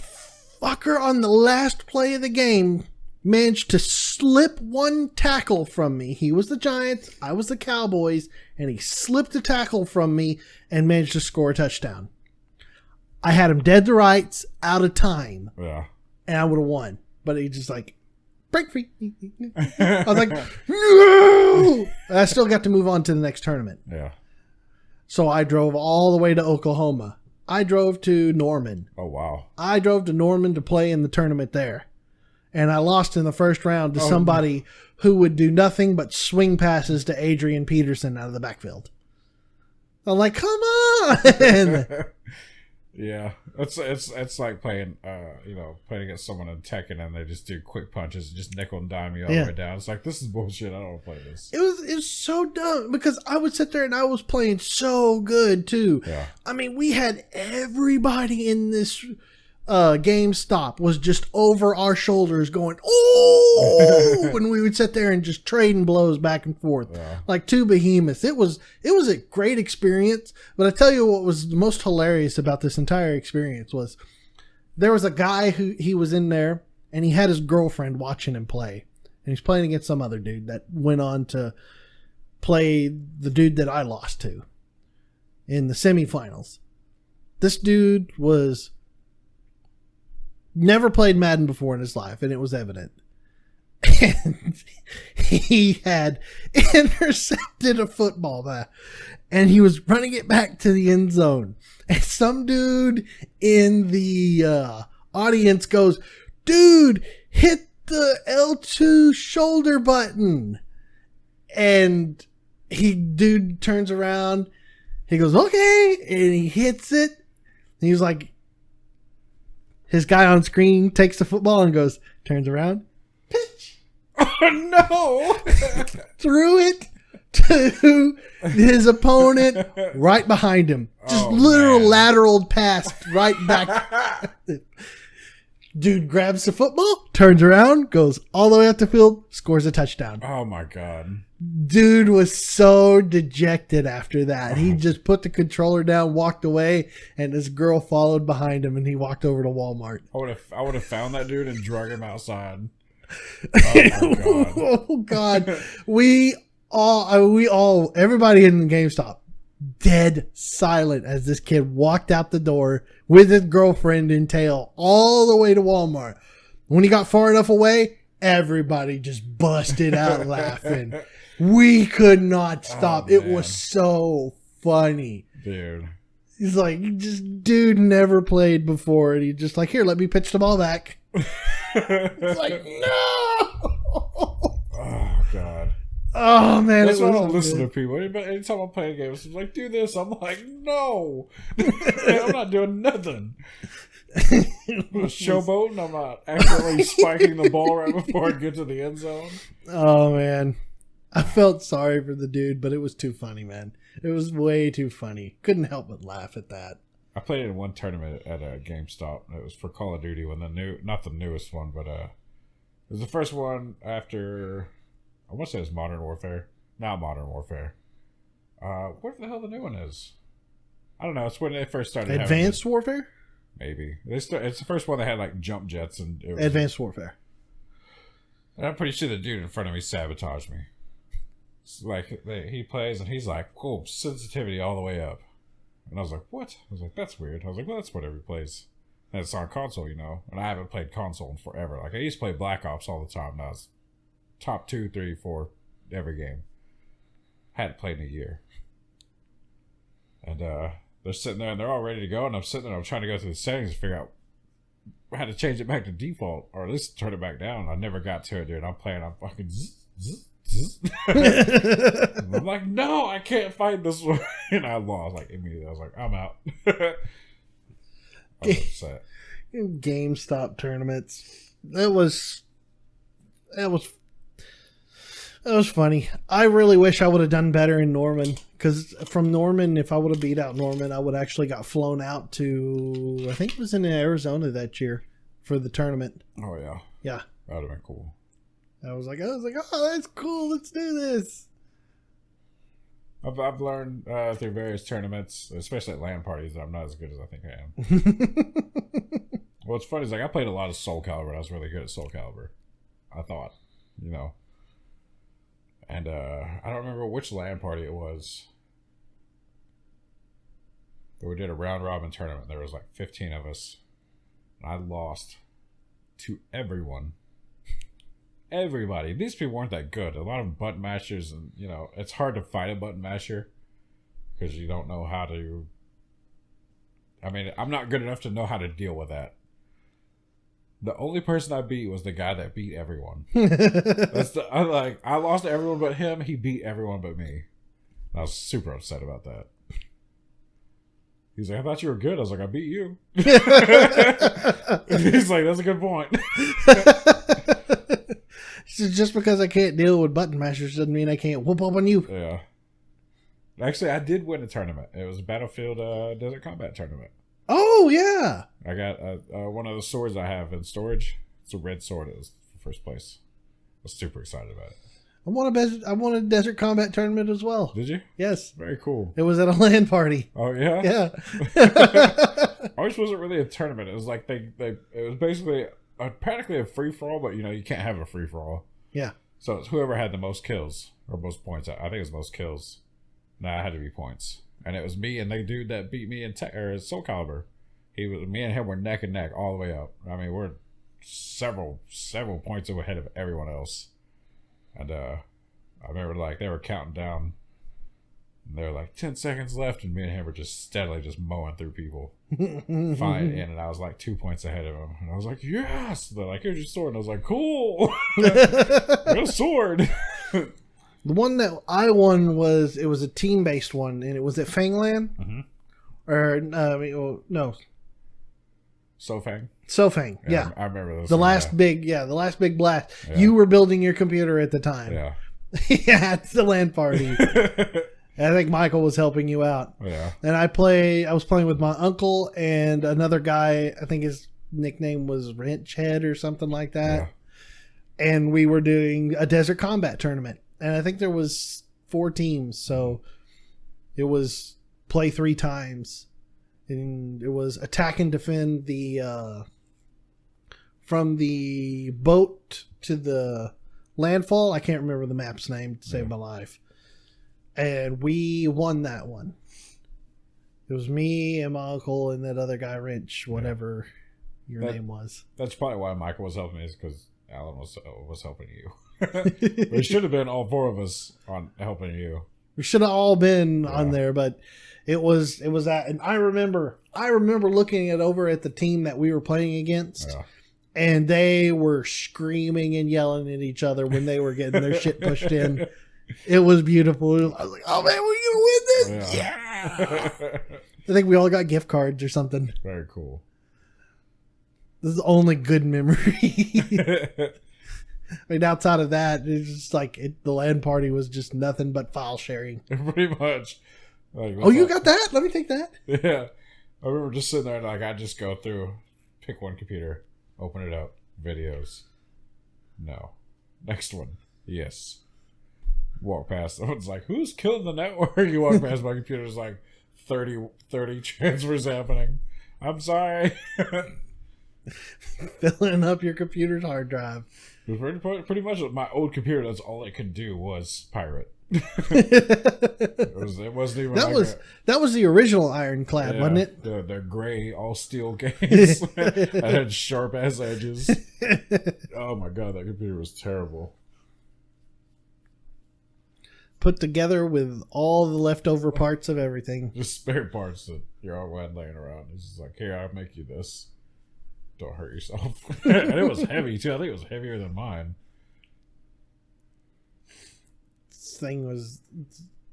Speaker 1: fucker on the last play of the game managed to slip one tackle from me. He was the Giants, I was the Cowboys, and he slipped a tackle from me and managed to score a touchdown. I had him dead to rights, out of time, and I would have won. But he just like, break free. I was like, no! I still got to move on to the next tournament.
Speaker 2: Yeah.
Speaker 1: So I drove all the way to Oklahoma. I drove to Norman.
Speaker 2: Oh, wow.
Speaker 1: I drove to Norman to play in the tournament there. And I lost in the first round to somebody who would do nothing but swing passes to Adrian Peterson out of the backfield. I'm like, come on!
Speaker 2: Yeah, it's like playing, playing against someone in Tekken and they just do quick punches, just nickel and dime you all the way down. It's like, this is bullshit. I don't want to play this. It
Speaker 1: was so dumb because I would sit there and I was playing so good too.
Speaker 2: Yeah.
Speaker 1: I mean, we had everybody in this GameStop was just over our shoulders going, oh, when we would sit there and just trading blows back and forth like two behemoths. It was a great experience. But I tell you what was the most hilarious about this entire experience was there was a guy who he was in there and he had his girlfriend watching him play. And he's playing against some other dude that went on to play the dude that I lost to in the semifinals. This dude was never played Madden before in his life, and it was evident. And he had intercepted a football there, and he was running it back to the end zone. And some dude in the audience goes, dude, hit the L2 shoulder button. And dude turns around. He goes, okay. And he hits it. And he was like, his guy on screen takes the football and goes, turns around, pitch.
Speaker 2: Oh, no.
Speaker 1: Threw it to his opponent right behind him. Just literal lateral pass right back. Dude grabs the football, turns around, goes all the way up the field, scores a touchdown.
Speaker 2: Oh, my God.
Speaker 1: Dude was so dejected after that. He just put the controller down, walked away, and his girl followed behind him, and he walked over to Walmart.
Speaker 2: I would have found that dude and drug him outside. Oh, my God.
Speaker 1: Oh, God. Everybody in the GameStop, dead silent as this kid walked out the door with his girlfriend in tail all the way to Walmart. When he got far enough away, everybody just busted out laughing. We could not stop. It was so funny.
Speaker 2: Dude.
Speaker 1: He's like, dude never played before. And he's just like, here, let me pitch the ball back. It's like, no!
Speaker 2: Oh, God.
Speaker 1: Oh, man.
Speaker 2: That's why I don't listen to people. Anytime I'm playing games, it's like, do this. I'm like, no. I'm not doing nothing. I'm not showboating. I'm not accidentally spiking the ball right before I get to the end zone.
Speaker 1: Oh, man. I felt sorry for the dude, but it was too funny, man. It was way too funny. Couldn't help but laugh at that.
Speaker 2: I played in one tournament at a GameStop. It was for Call of Duty when not the newest one, but it was the first one after, I want to say it was Modern Warfare. Not Modern Warfare. What the hell the new one is? I don't know. It's when they first started.
Speaker 1: Advanced Warfare?
Speaker 2: Maybe. It's the first one that had like jump jets and it was
Speaker 1: Advanced Warfare.
Speaker 2: And I'm pretty sure the dude in front of me sabotaged me. It's like he plays and he's like, "Cool, sensitivity all the way up," and I was like, "What?" I was like, "That's weird." I was like, "Well, that's whatever he plays." And it's on console, and I haven't played console in forever. Like I used to play Black Ops all the time. Now it's top 2, 3, 4 every game. Hadn't played in a year, and they're sitting there and they're all ready to go, and I'm sitting there. I'm trying to go through the settings and figure out how to change it back to default, or at least turn it back down. I never got to it, dude. I'm playing. I'm fucking. I'm like, no, I can't fight this one. And I lost like immediately. I was like, I'm out. I was upset. GameStop
Speaker 1: tournaments. That was That was funny. I really wish I would have done better in Norman, because from Norman, if I would have beat out Norman, I would have actually got flown out to, I think it was in Arizona that year for the tournament.
Speaker 2: Oh yeah.
Speaker 1: Yeah.
Speaker 2: That would have been cool.
Speaker 1: I was like, oh, that's cool. Let's do this.
Speaker 2: I've learned through various tournaments, especially at LAN parties, that I'm not as good as I think I am. What's funny is like I played a lot of Soul Calibur. I was really good at Soul Calibur, I thought, you know. And I don't remember which LAN party it was. But we did a round robin tournament. There was like 15 of us. And I lost to everyone. Everybody. These people weren't that good. A lot of button mashers, and you know, it's hard to fight a button masher because you don't know how to. I mean, I'm not good enough to know how to deal with that. The only person I beat was the guy that beat everyone. I lost to everyone but him. He beat everyone but me. And I was super upset about that. He's like, I thought you were good. I was like, I beat you. He's like, that's a good point.
Speaker 1: So just because I can't deal with button mashers doesn't mean I can't whoop up on you.
Speaker 2: Yeah. Actually, I did win a tournament. It was a Battlefield Desert Combat tournament.
Speaker 1: Oh, yeah.
Speaker 2: I got one of the swords I have in storage. It's a red sword. It was first place. I was super excited about it.
Speaker 1: I won a Desert Combat tournament as well.
Speaker 2: Did you?
Speaker 1: Yes.
Speaker 2: Very cool.
Speaker 1: It was at a LAN party.
Speaker 2: Oh, yeah?
Speaker 1: Yeah.
Speaker 2: Ours wasn't really a tournament. It was like it was basically practically a free-for-all, but you know, you can't have a free-for-all.
Speaker 1: Yeah.
Speaker 2: So it's whoever had the most kills or most points. I think it was most kills. Nah, it had to be points. And it was me and the dude that beat me in Soul Calibur. Me and him were neck and neck all the way up. I mean, we're several points ahead of everyone else. And I remember like they were counting down. And they were like 10 seconds left, and me and him were just steadily just mowing through people. Fine, and I was like 2 points ahead of him. And I was like, yes! They're like, here's your sword. And I was like, cool! I got a sword!
Speaker 1: The one that I won was a team-based one, and it was at Fangland.
Speaker 2: Mm-hmm.
Speaker 1: Or, no.
Speaker 2: Sofang?
Speaker 1: Sofang, yeah.
Speaker 2: I remember those.
Speaker 1: The last big blast.
Speaker 2: Yeah.
Speaker 1: You were building your computer at the time.
Speaker 2: Yeah.
Speaker 1: Yeah, it's the LAN party. I think Michael was helping you out.
Speaker 2: Yeah.
Speaker 1: And I was playing with my uncle and another guy. I think his nickname was Wrench Head or something like that. Yeah. And we were doing a Desert Combat tournament. And I think there was 4 teams. So it was play 3 times. And it was attack and defend the from the boat to the landfall. I can't remember the map's name to save my life. And we won that one. It was me and my uncle and that other guy, Wrench, whatever your name was.
Speaker 2: That's probably why Michael was helping me, is because Alan was helping you. We should have been all 4 of us on helping you.
Speaker 1: We should have all been on there, but it was that. And I remember looking over at the team that we were playing against, and they were screaming and yelling at each other when they were getting their shit pushed in. It was beautiful. I was like, oh man, we're going to win this. Yeah. I think we all got gift cards or something.
Speaker 2: Very cool.
Speaker 1: This is the only good memory. I mean, outside of that, it's just like the LAN party was just nothing but file sharing.
Speaker 2: Pretty much. Like,
Speaker 1: you got that? Let me take that.
Speaker 2: Yeah. I remember just sitting there and like, I just go through, pick one computer, open it up, videos. No. Next one. Yes. Walk past someone's like, who's killing the network? You walk past my computer, there's like 30 transfers happening. I'm sorry.
Speaker 1: Filling up your computer's hard drive.
Speaker 2: Pretty much my old computer, that's all it could do was pirate. it wasn't even
Speaker 1: that was the original Ironclad, wasn't it?
Speaker 2: The gray all steel gates that had sharp ass edges. Oh my god, that computer was terrible.
Speaker 1: Put together with all the leftover parts of everything.
Speaker 2: Just spare parts that you're all laying around. It's just like, here, I'll make you this. Don't hurt yourself. And it was heavy too. I think it was heavier than mine.
Speaker 1: This thing was,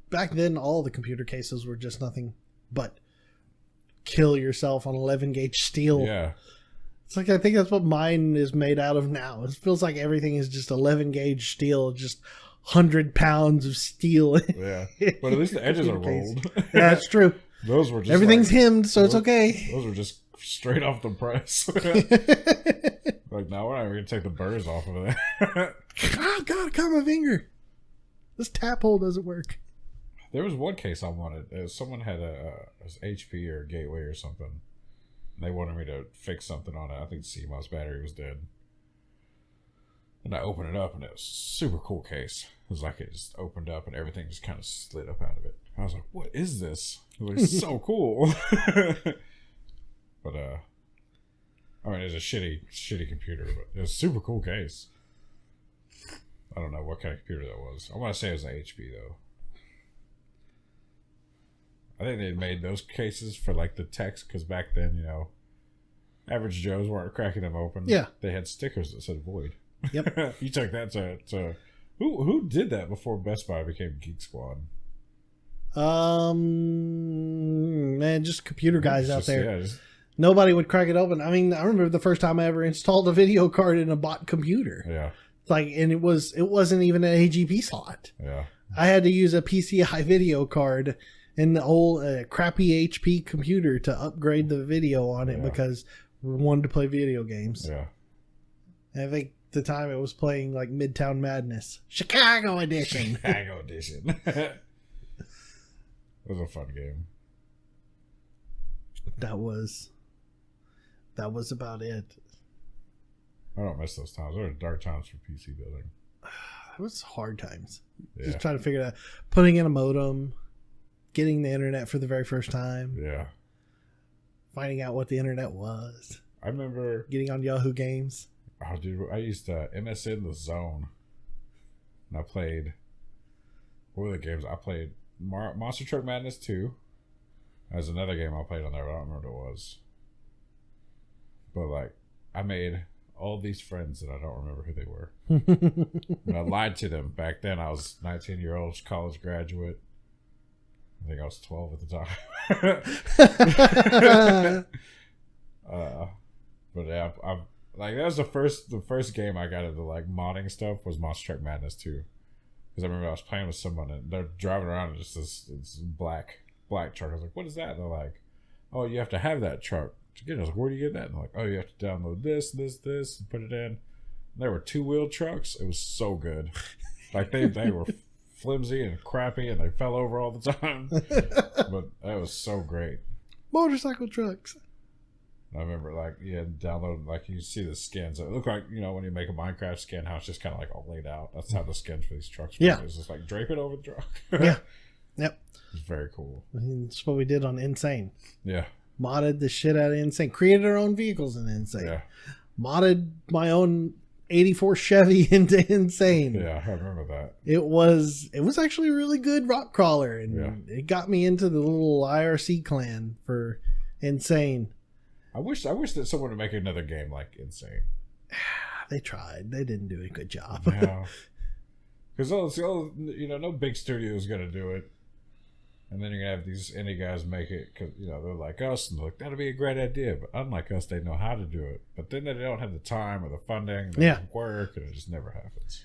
Speaker 1: back then, all the computer cases were just nothing but kill yourself on 11 gauge steel.
Speaker 2: Yeah.
Speaker 1: It's like, I think that's what mine is made out of now. It feels like everything is just 11 gauge steel, just 100 pounds of steel.
Speaker 2: Yeah, but at least the edges are rolled.
Speaker 1: Yeah, that's true.
Speaker 2: Those were just
Speaker 1: everything's hemmed, so it's okay.
Speaker 2: Those were just straight off the press. Like, no, we're not even gonna take the burrs off of it.
Speaker 1: Oh God, I cut my finger. This tap hole doesn't work.
Speaker 2: There was one case I wanted. Someone had a HP or a Gateway or something. They wanted me to fix something on it. I think the CMOS battery was dead. And I opened it up, and it was a super cool case. It was like it just opened up, and everything just kind of slid up out of it. I was like, "What is this?" It was like, so cool. But I mean, it's a shitty computer, but it was a super cool case. I don't know what kind of computer that was. I want to say it was an HP though. I think they made those cases for like the techs because back then, you know, average Joes weren't cracking them open.
Speaker 1: Yeah,
Speaker 2: they had stickers that said "Void."
Speaker 1: Yep.
Speaker 2: You took that to who did that before Best Buy became Geek Squad?
Speaker 1: Man, just computer guys out there.
Speaker 2: Yeah,
Speaker 1: nobody would crack it open. I mean, I remember the first time I ever installed a video card in a bot computer.
Speaker 2: Yeah.
Speaker 1: Like, and it wasn't even an AGP slot.
Speaker 2: Yeah.
Speaker 1: I had to use a PCI video card in the old crappy HP computer to upgrade the video on it because we wanted to play video games.
Speaker 2: Yeah.
Speaker 1: And I think at the time it was playing like Midtown Madness, Chicago edition.
Speaker 2: Chicago edition. It was a fun game.
Speaker 1: That was about it.
Speaker 2: I don't miss those times. They were dark times for PC building.
Speaker 1: It was hard times.
Speaker 2: Yeah.
Speaker 1: Just trying to figure it out. Putting in a modem, getting the internet for the very first time.
Speaker 2: Yeah.
Speaker 1: Finding out what the internet was.
Speaker 2: I remember
Speaker 1: getting on Yahoo Games.
Speaker 2: Oh, dude, I used MSN The Zone. And I played... What were the games? I played Monster Truck Madness 2. There's another game I played on there, but I don't remember what it was. But, like, I made all these friends that I don't remember who they were. And I lied to them. Back then, I was 19-year-old college graduate. I think I was 12 at the time. But yeah, I'm like, that was the first game I got into, like, modding stuff was Monster Truck Madness 2. Because I remember I was playing with someone and they're driving around in just this black truck. I was like, what is that? And they're like, oh, you have to have that truck to get it. I was like, where do you get that? And they're like, oh, you have to download this, and put it in. And there were 2-wheel trucks. It was so good. Like, they were flimsy and crappy and they fell over all the time. But that was so great.
Speaker 1: Motorcycle trucks.
Speaker 2: I remember, like, download, like, you see the skins. It looked like, you know, when you make a Minecraft skin, how it's just kind of like all laid out. That's how the skins for these trucks work.
Speaker 1: Yeah.
Speaker 2: It's just like drape it over the truck.
Speaker 1: Yeah. Yep.
Speaker 2: It's very cool.
Speaker 1: That's what we did on Insane.
Speaker 2: Yeah.
Speaker 1: Modded the shit out of Insane. Created our own vehicles in Insane.
Speaker 2: Yeah.
Speaker 1: Modded my own 84 Chevy into Insane.
Speaker 2: Yeah, I remember that.
Speaker 1: It was actually a really good rock crawler, and it got me into the little IRC clan for Insane.
Speaker 2: I wish that someone would make another game like Insane.
Speaker 1: They tried. They didn't do a good job.
Speaker 2: Yeah. Because you know, no big studio is gonna do it, and then you're gonna have these indie guys make it because, you know, they're like us and they're like, that'd be a great idea. But unlike us, they know how to do it. But then they don't have the time or the funding, and the work, and it just never happens.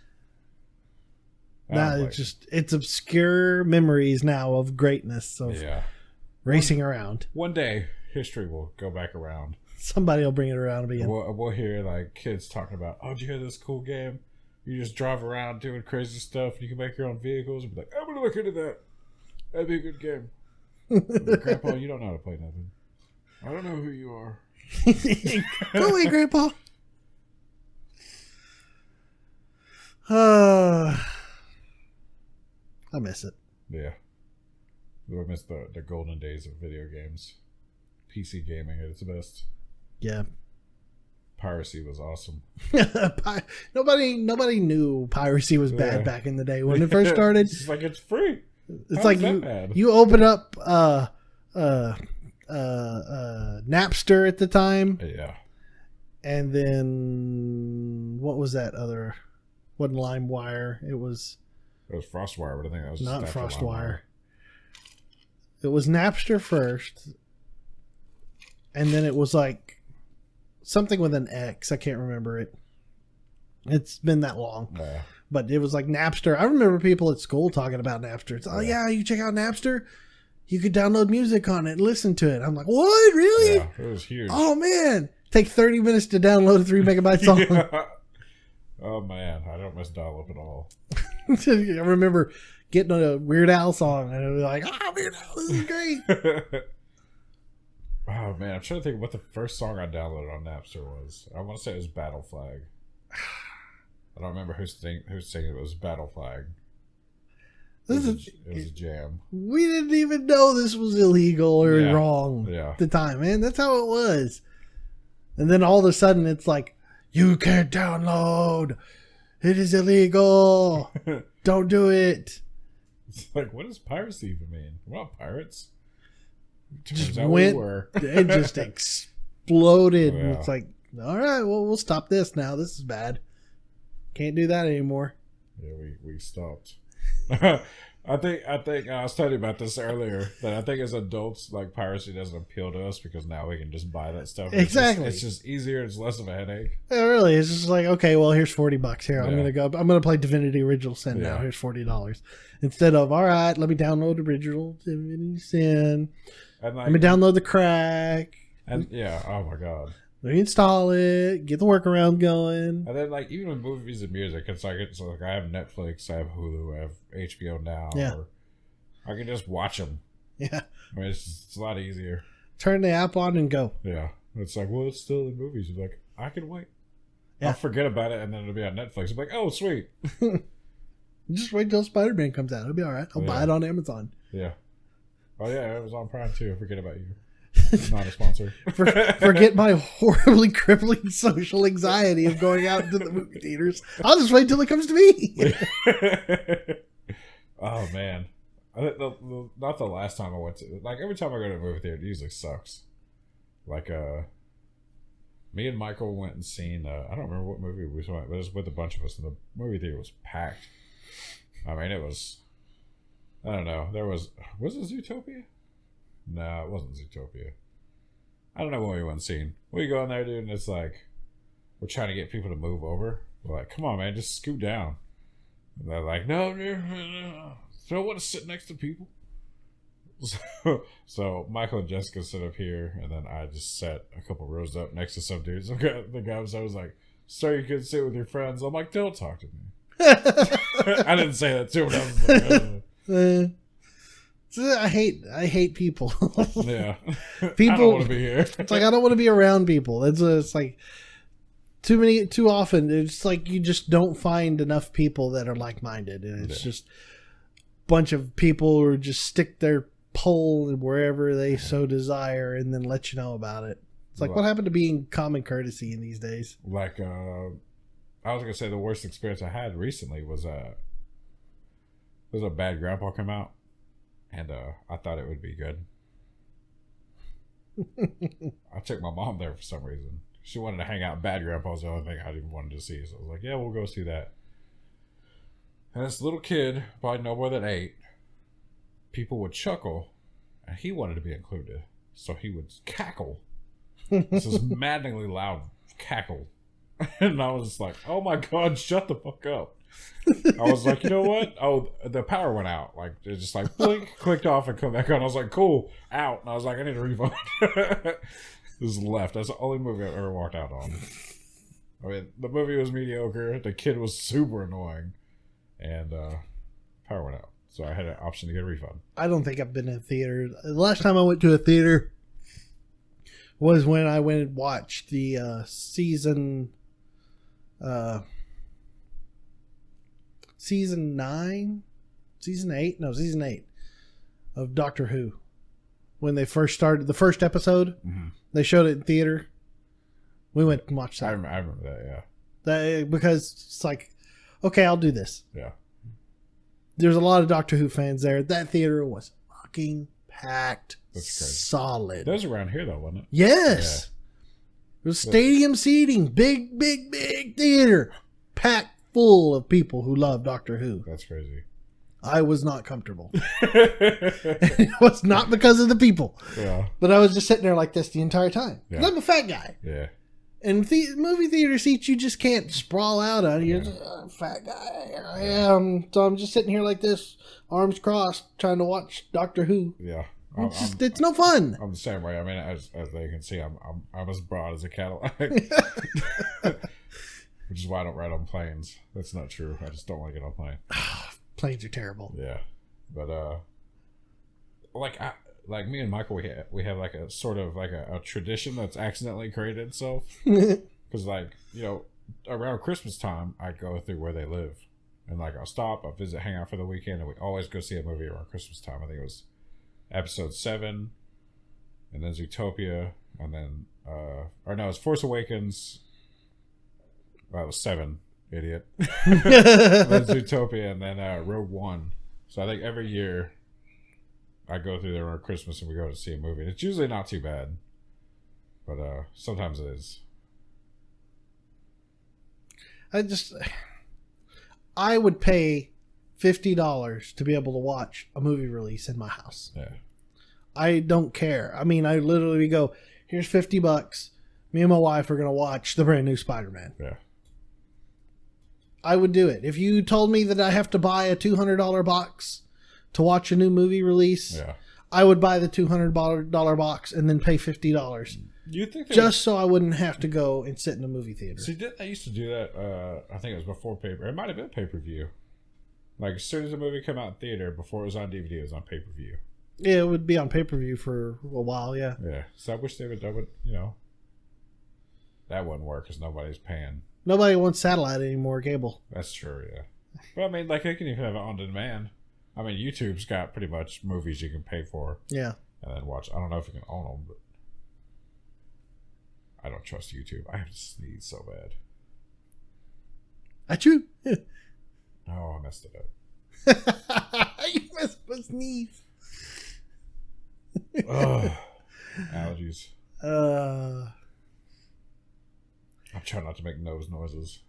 Speaker 1: Nah, it's obscure memories now of greatness of racing around.
Speaker 2: One day, history will go back around.
Speaker 1: Somebody will bring it around again.
Speaker 2: We'll hear like kids talking about, oh, did you hear this cool game? You just drive around doing crazy stuff. And you can make your own vehicles. And be like, I'm gonna look into that. That'd be a good game. Like, Grandpa, you don't know how to play nothing. I don't know who you are.
Speaker 1: Go away, Grandpa. I miss it.
Speaker 2: Yeah. I miss the golden days of video games. PC gaming at its best.
Speaker 1: Yeah.
Speaker 2: Piracy was awesome.
Speaker 1: Nobody knew piracy was bad back in the day when it first started.
Speaker 2: It's like, it's free.
Speaker 1: It's like you open up Napster at the time.
Speaker 2: Yeah.
Speaker 1: And then what was that other? Wasn't LimeWire. It was
Speaker 2: FrostWire, but I think that was
Speaker 1: not FrostWire. It was Napster first, and then it was like something with an X. I can't remember it. It's been that long.
Speaker 2: Yeah.
Speaker 1: But it was like Napster. I remember people at school talking about Napster. It's, oh yeah, you check out Napster. You could download music on it and listen to it. I'm like, what? Really?
Speaker 2: Yeah, it was huge.
Speaker 1: Oh man, take 30 minutes to download a 3 megabyte song.
Speaker 2: Yeah. Oh man, I don't miss dial-up at all.
Speaker 1: I remember getting a Weird Al song and it was like, Weird Al, this is great.
Speaker 2: Oh man, I'm trying to think what the first song I downloaded on Napster was. I want to say it was Battle Flag. I don't remember who's singing it. It was Battle Flag. It was a jam.
Speaker 1: We didn't even know this was illegal or wrong at the time, man. That's how it was. And then all of a sudden it's like, you can't download. It is illegal. Don't do it.
Speaker 2: It's like, what does piracy even mean? We're not pirates.
Speaker 1: It just exploded. And it's like, all right, well, we'll stop this now. This is bad. Can't do that anymore.
Speaker 2: Yeah, we stopped. I think I was telling you about this earlier, that I think as adults, like, piracy doesn't appeal to us because now we can just buy that stuff.
Speaker 1: Exactly.
Speaker 2: It's just easier. It's less of a headache.
Speaker 1: Yeah, really. It's just like, okay, well, here's $40 here. I'm gonna play Divinity Original Sin now. Here's $40 instead of, all right, let me download Original Divinity Sin. And let me download the crack.
Speaker 2: And oh my god.
Speaker 1: Let me install it, get the workaround going.
Speaker 2: And then, like, even with movies and music, it's like I have Netflix, I have Hulu, I have HBO Now.
Speaker 1: Yeah.
Speaker 2: Or I can just watch them.
Speaker 1: Yeah.
Speaker 2: I mean, it's a lot easier.
Speaker 1: Turn the app on and go.
Speaker 2: Yeah. It's like, well, it's still in movies. You're like, I can wait.
Speaker 1: Yeah.
Speaker 2: I'll forget about it, and then it'll be on Netflix. I'm like, oh, sweet.
Speaker 1: Just wait till Spider-Man comes out. It'll be all right. I'll buy it on Amazon.
Speaker 2: Yeah. Oh, yeah, it was on Prime, too. I forget about you. Not a sponsor.
Speaker 1: Forget my horribly crippling social anxiety of going out to the movie theaters. I'll just wait till it comes to me.
Speaker 2: Oh, man. Not the last time I went to... Like, every time I go to a movie theater, it usually sucks. Like, me and Michael went and seen... I don't remember what movie we went, but it was with a bunch of us, and the movie theater was packed. I mean, it was... I don't know. There was... Was it Zootopia? No, it wasn't Zootopia. I don't know what we went seeing. We go in there, dude, and it's like, we're trying to get people to move over. We're like, come on, man, just scoot down. And they're like, no, don't want to sit next to people. So Michael and Jessica sit up here, and then I just sat a couple rows up next to some dudes. The guy was like, sir, you can sit with your friends. I'm like, don't talk to me. I didn't say that to him. I was like,
Speaker 1: I hate people.
Speaker 2: Yeah.
Speaker 1: People,
Speaker 2: I don't want to be here.
Speaker 1: It's like, I don't want to be around people. It's like too often. It's like you just don't find enough people that are like-minded. And it's just a bunch of people who just stick their pole wherever they so desire and then let you know about it. It's like, what happened to being common courtesy in these days?
Speaker 2: Like, I was going to say the worst experience I had recently was a Bad Grandpa come out. And I thought it would be good. I took my mom there for some reason. She wanted to hang out. Bad Grandpa was the only thing I didn't want to see. So I was like, yeah, we'll go see that. And this little kid, probably no more than 8, people would chuckle, and he wanted to be included. So he would cackle. This is maddeningly loud cackle. And I was just like, oh my God, shut the fuck up. I was like, you know what? Oh, the power went out. Like, it just like blink, clicked off, and come back on. I was like, cool, out. And I was like, I need a refund. This left. That's the only movie I've ever walked out on. I mean, the movie was mediocre. The kid was super annoying, and power went out. So I had an option to get a refund.
Speaker 1: I don't think I've been in a theater. The last time I went to a theater was when I went and watched the season 8 of Doctor Who. When they first started the first episode, they showed it in theater. We went and watched that.
Speaker 2: I remember that,
Speaker 1: yeah. Because it's like, okay, I'll do this.
Speaker 2: Yeah.
Speaker 1: There's a lot of Doctor Who fans there. That theater was fucking packed.
Speaker 2: That's crazy.
Speaker 1: Solid.
Speaker 2: That was around here, though, wasn't it?
Speaker 1: Yes. Yeah. It was stadium seating. Big theater. Packed full of people who love Doctor Who.
Speaker 2: That's crazy.
Speaker 1: I was not comfortable. It was not because of the people.
Speaker 2: Yeah.
Speaker 1: But I was just sitting there like this the entire time.
Speaker 2: Yeah.
Speaker 1: I'm a fat guy.
Speaker 2: Yeah.
Speaker 1: And movie theater seats, you just can't sprawl out on. You're just a fat guy. Here I am. So I'm just sitting here like this, arms crossed, trying to watch Doctor Who.
Speaker 2: Yeah.
Speaker 1: It's no fun.
Speaker 2: I'm the same way. I mean, as they can see, I'm as broad as a Cadillac. Which is why I don't ride on planes. That's not true. I just don't want to get on a plane.
Speaker 1: Planes are terrible.
Speaker 2: Yeah. But, like me and Michael, we have like a sort of like a tradition that's accidentally created itself. Because like, you know, around Christmas time, I go through where they live. And like I'll stop, I'll visit, hang out for the weekend, and we always go see a movie around Christmas time. I think it was episode 7, and then Zootopia, and then, or no, it's Force Awakens. Well, it was 7, idiot. And then Zootopia, and then Rogue One. So I think every year I go through there around Christmas and we go to see a movie. And it's usually not too bad, but sometimes it is.
Speaker 1: I would pay $50 to be able to watch a movie release in my house.
Speaker 2: Yeah.
Speaker 1: I don't care. I mean, I literally go, here's $50. Me and my wife are going to watch the brand new Spider-Man.
Speaker 2: Yeah.
Speaker 1: I would do it. If you told me that I have to buy a $200 box to watch a new movie release,
Speaker 2: Yeah.
Speaker 1: I would buy the $200 box and then pay $50.
Speaker 2: You think
Speaker 1: just so I wouldn't have to go and sit in a movie theater.
Speaker 2: See, I used to do that. I think it was before paper. It might have been pay-per-view. Like as soon as the movie came out in theater, before it was on DVD, it was on pay-per-view.
Speaker 1: Yeah, it would be on pay-per-view for a while. Yeah.
Speaker 2: Yeah. So I wish they would. You know, that wouldn't work because nobody's paying.
Speaker 1: Nobody wants satellite anymore. Cable.
Speaker 2: That's true. Yeah. But I mean, like they can even have it on demand. I mean, YouTube's got pretty much movies you can pay for.
Speaker 1: Yeah.
Speaker 2: And then watch. I don't know if you can own them, but I don't trust YouTube. I have to sneeze so bad.
Speaker 1: That's true.
Speaker 2: Oh, I messed it up.
Speaker 1: You messed up a sneeze.
Speaker 2: Ugh. Allergies.
Speaker 1: I'm
Speaker 2: trying not to make nose noises.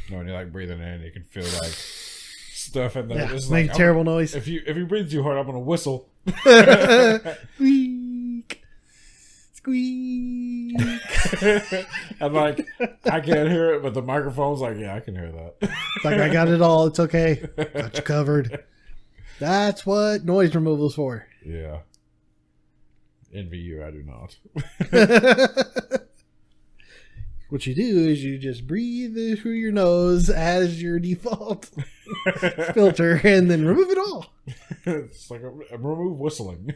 Speaker 2: You know, when you're like breathing in, you can feel like stuff in there.
Speaker 1: Yeah,
Speaker 2: It's
Speaker 1: make
Speaker 2: like,
Speaker 1: a terrible noise.
Speaker 2: If you breathe too hard, I'm gonna whistle.
Speaker 1: Squeak. Squeak.
Speaker 2: I'm like, I can't hear it, but the microphone's like, yeah, I can hear that.
Speaker 1: It's like, I got it all. It's okay. Got you covered. That's what noise removal's for.
Speaker 2: Yeah. Envy you, I do not.
Speaker 1: What you do is you just breathe through your nose as your default filter and then remove it all.
Speaker 2: It's like a remove whistling.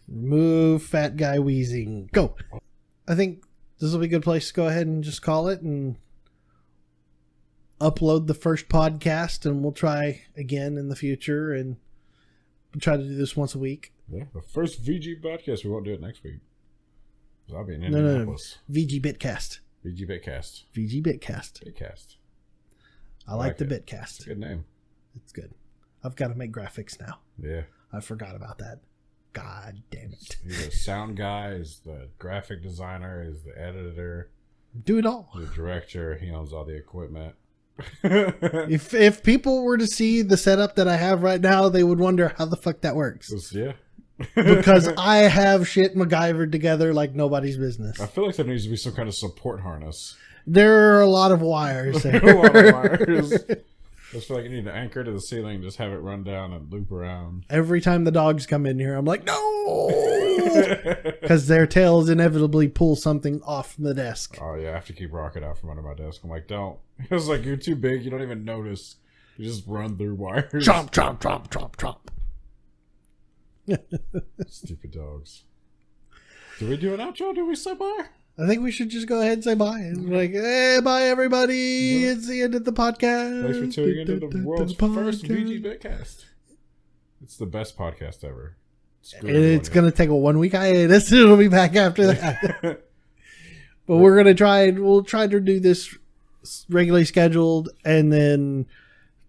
Speaker 1: Remove fat guy wheezing. Go. I think this will be a good place to go ahead and just call it and upload the first podcast, and we'll try again in the future and we'll try to do this once a week.
Speaker 2: Yeah, the first VG podcast. We won't do it next week. I'll be in Indianapolis.
Speaker 1: No. VGBitCast.
Speaker 2: VGBitCast.
Speaker 1: VGBitCast.
Speaker 2: Bitcast.
Speaker 1: I like the
Speaker 2: it.
Speaker 1: Bitcast.
Speaker 2: It's a good name.
Speaker 1: It's good. I've got to make graphics now.
Speaker 2: Yeah.
Speaker 1: I forgot about that. God damn it.
Speaker 2: He's the sound guy, he's the graphic designer, he's the editor.
Speaker 1: Do it all.
Speaker 2: The director, he owns all the equipment.
Speaker 1: If people were to see the setup that I have right now, they would wonder how the fuck that works.
Speaker 2: Yeah.
Speaker 1: Because I have shit MacGyvered together like nobody's business.
Speaker 2: I feel like there needs to be some kind of support harness.
Speaker 1: There are a lot of wires there.
Speaker 2: A lot of wires. I just feel like you need to anchor to the ceiling, just have it run down and loop around.
Speaker 1: Every time the dogs come in here, I'm like, no! Because their tails inevitably pull something off from the desk.
Speaker 2: Oh, yeah, I have to keep Rocket out from under my desk. I'm like, don't. It's like, you're too big, you don't even notice. You just run through wires.
Speaker 1: Chomp, chomp, chomp, chomp, chomp.
Speaker 2: Stupid dogs. Do we do an outro? Do we say bye?
Speaker 1: I think we should just go ahead and say bye. And be like, hey, bye, everybody. It's the end of the podcast.
Speaker 2: Thanks for tuning into the world's first VGBitCast. It's the best podcast ever.
Speaker 1: It's going to take a 1 week hiatus. It'll be back after that. But we'll try to do this regularly scheduled. And then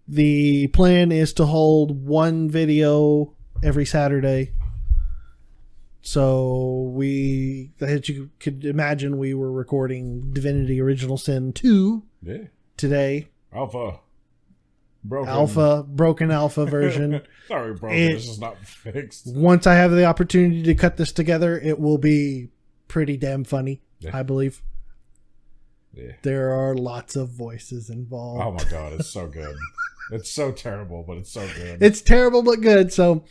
Speaker 1: the plan is to hold one video every Saturday. So as you could imagine, we were recording Divinity Original Sin 2 today. Broken alpha version.
Speaker 2: Sorry, broken. This is not fixed.
Speaker 1: Once I have the opportunity to cut this together, it will be pretty damn funny.
Speaker 2: Yeah.
Speaker 1: I believe.
Speaker 2: Yeah.
Speaker 1: There are lots of voices involved.
Speaker 2: Oh my god, it's so good. It's so terrible, but it's so good.
Speaker 1: It's terrible but good. So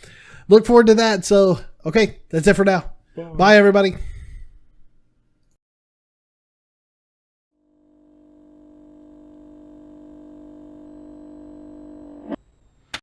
Speaker 1: look forward to that. So, okay, that's it for now. Bye everybody.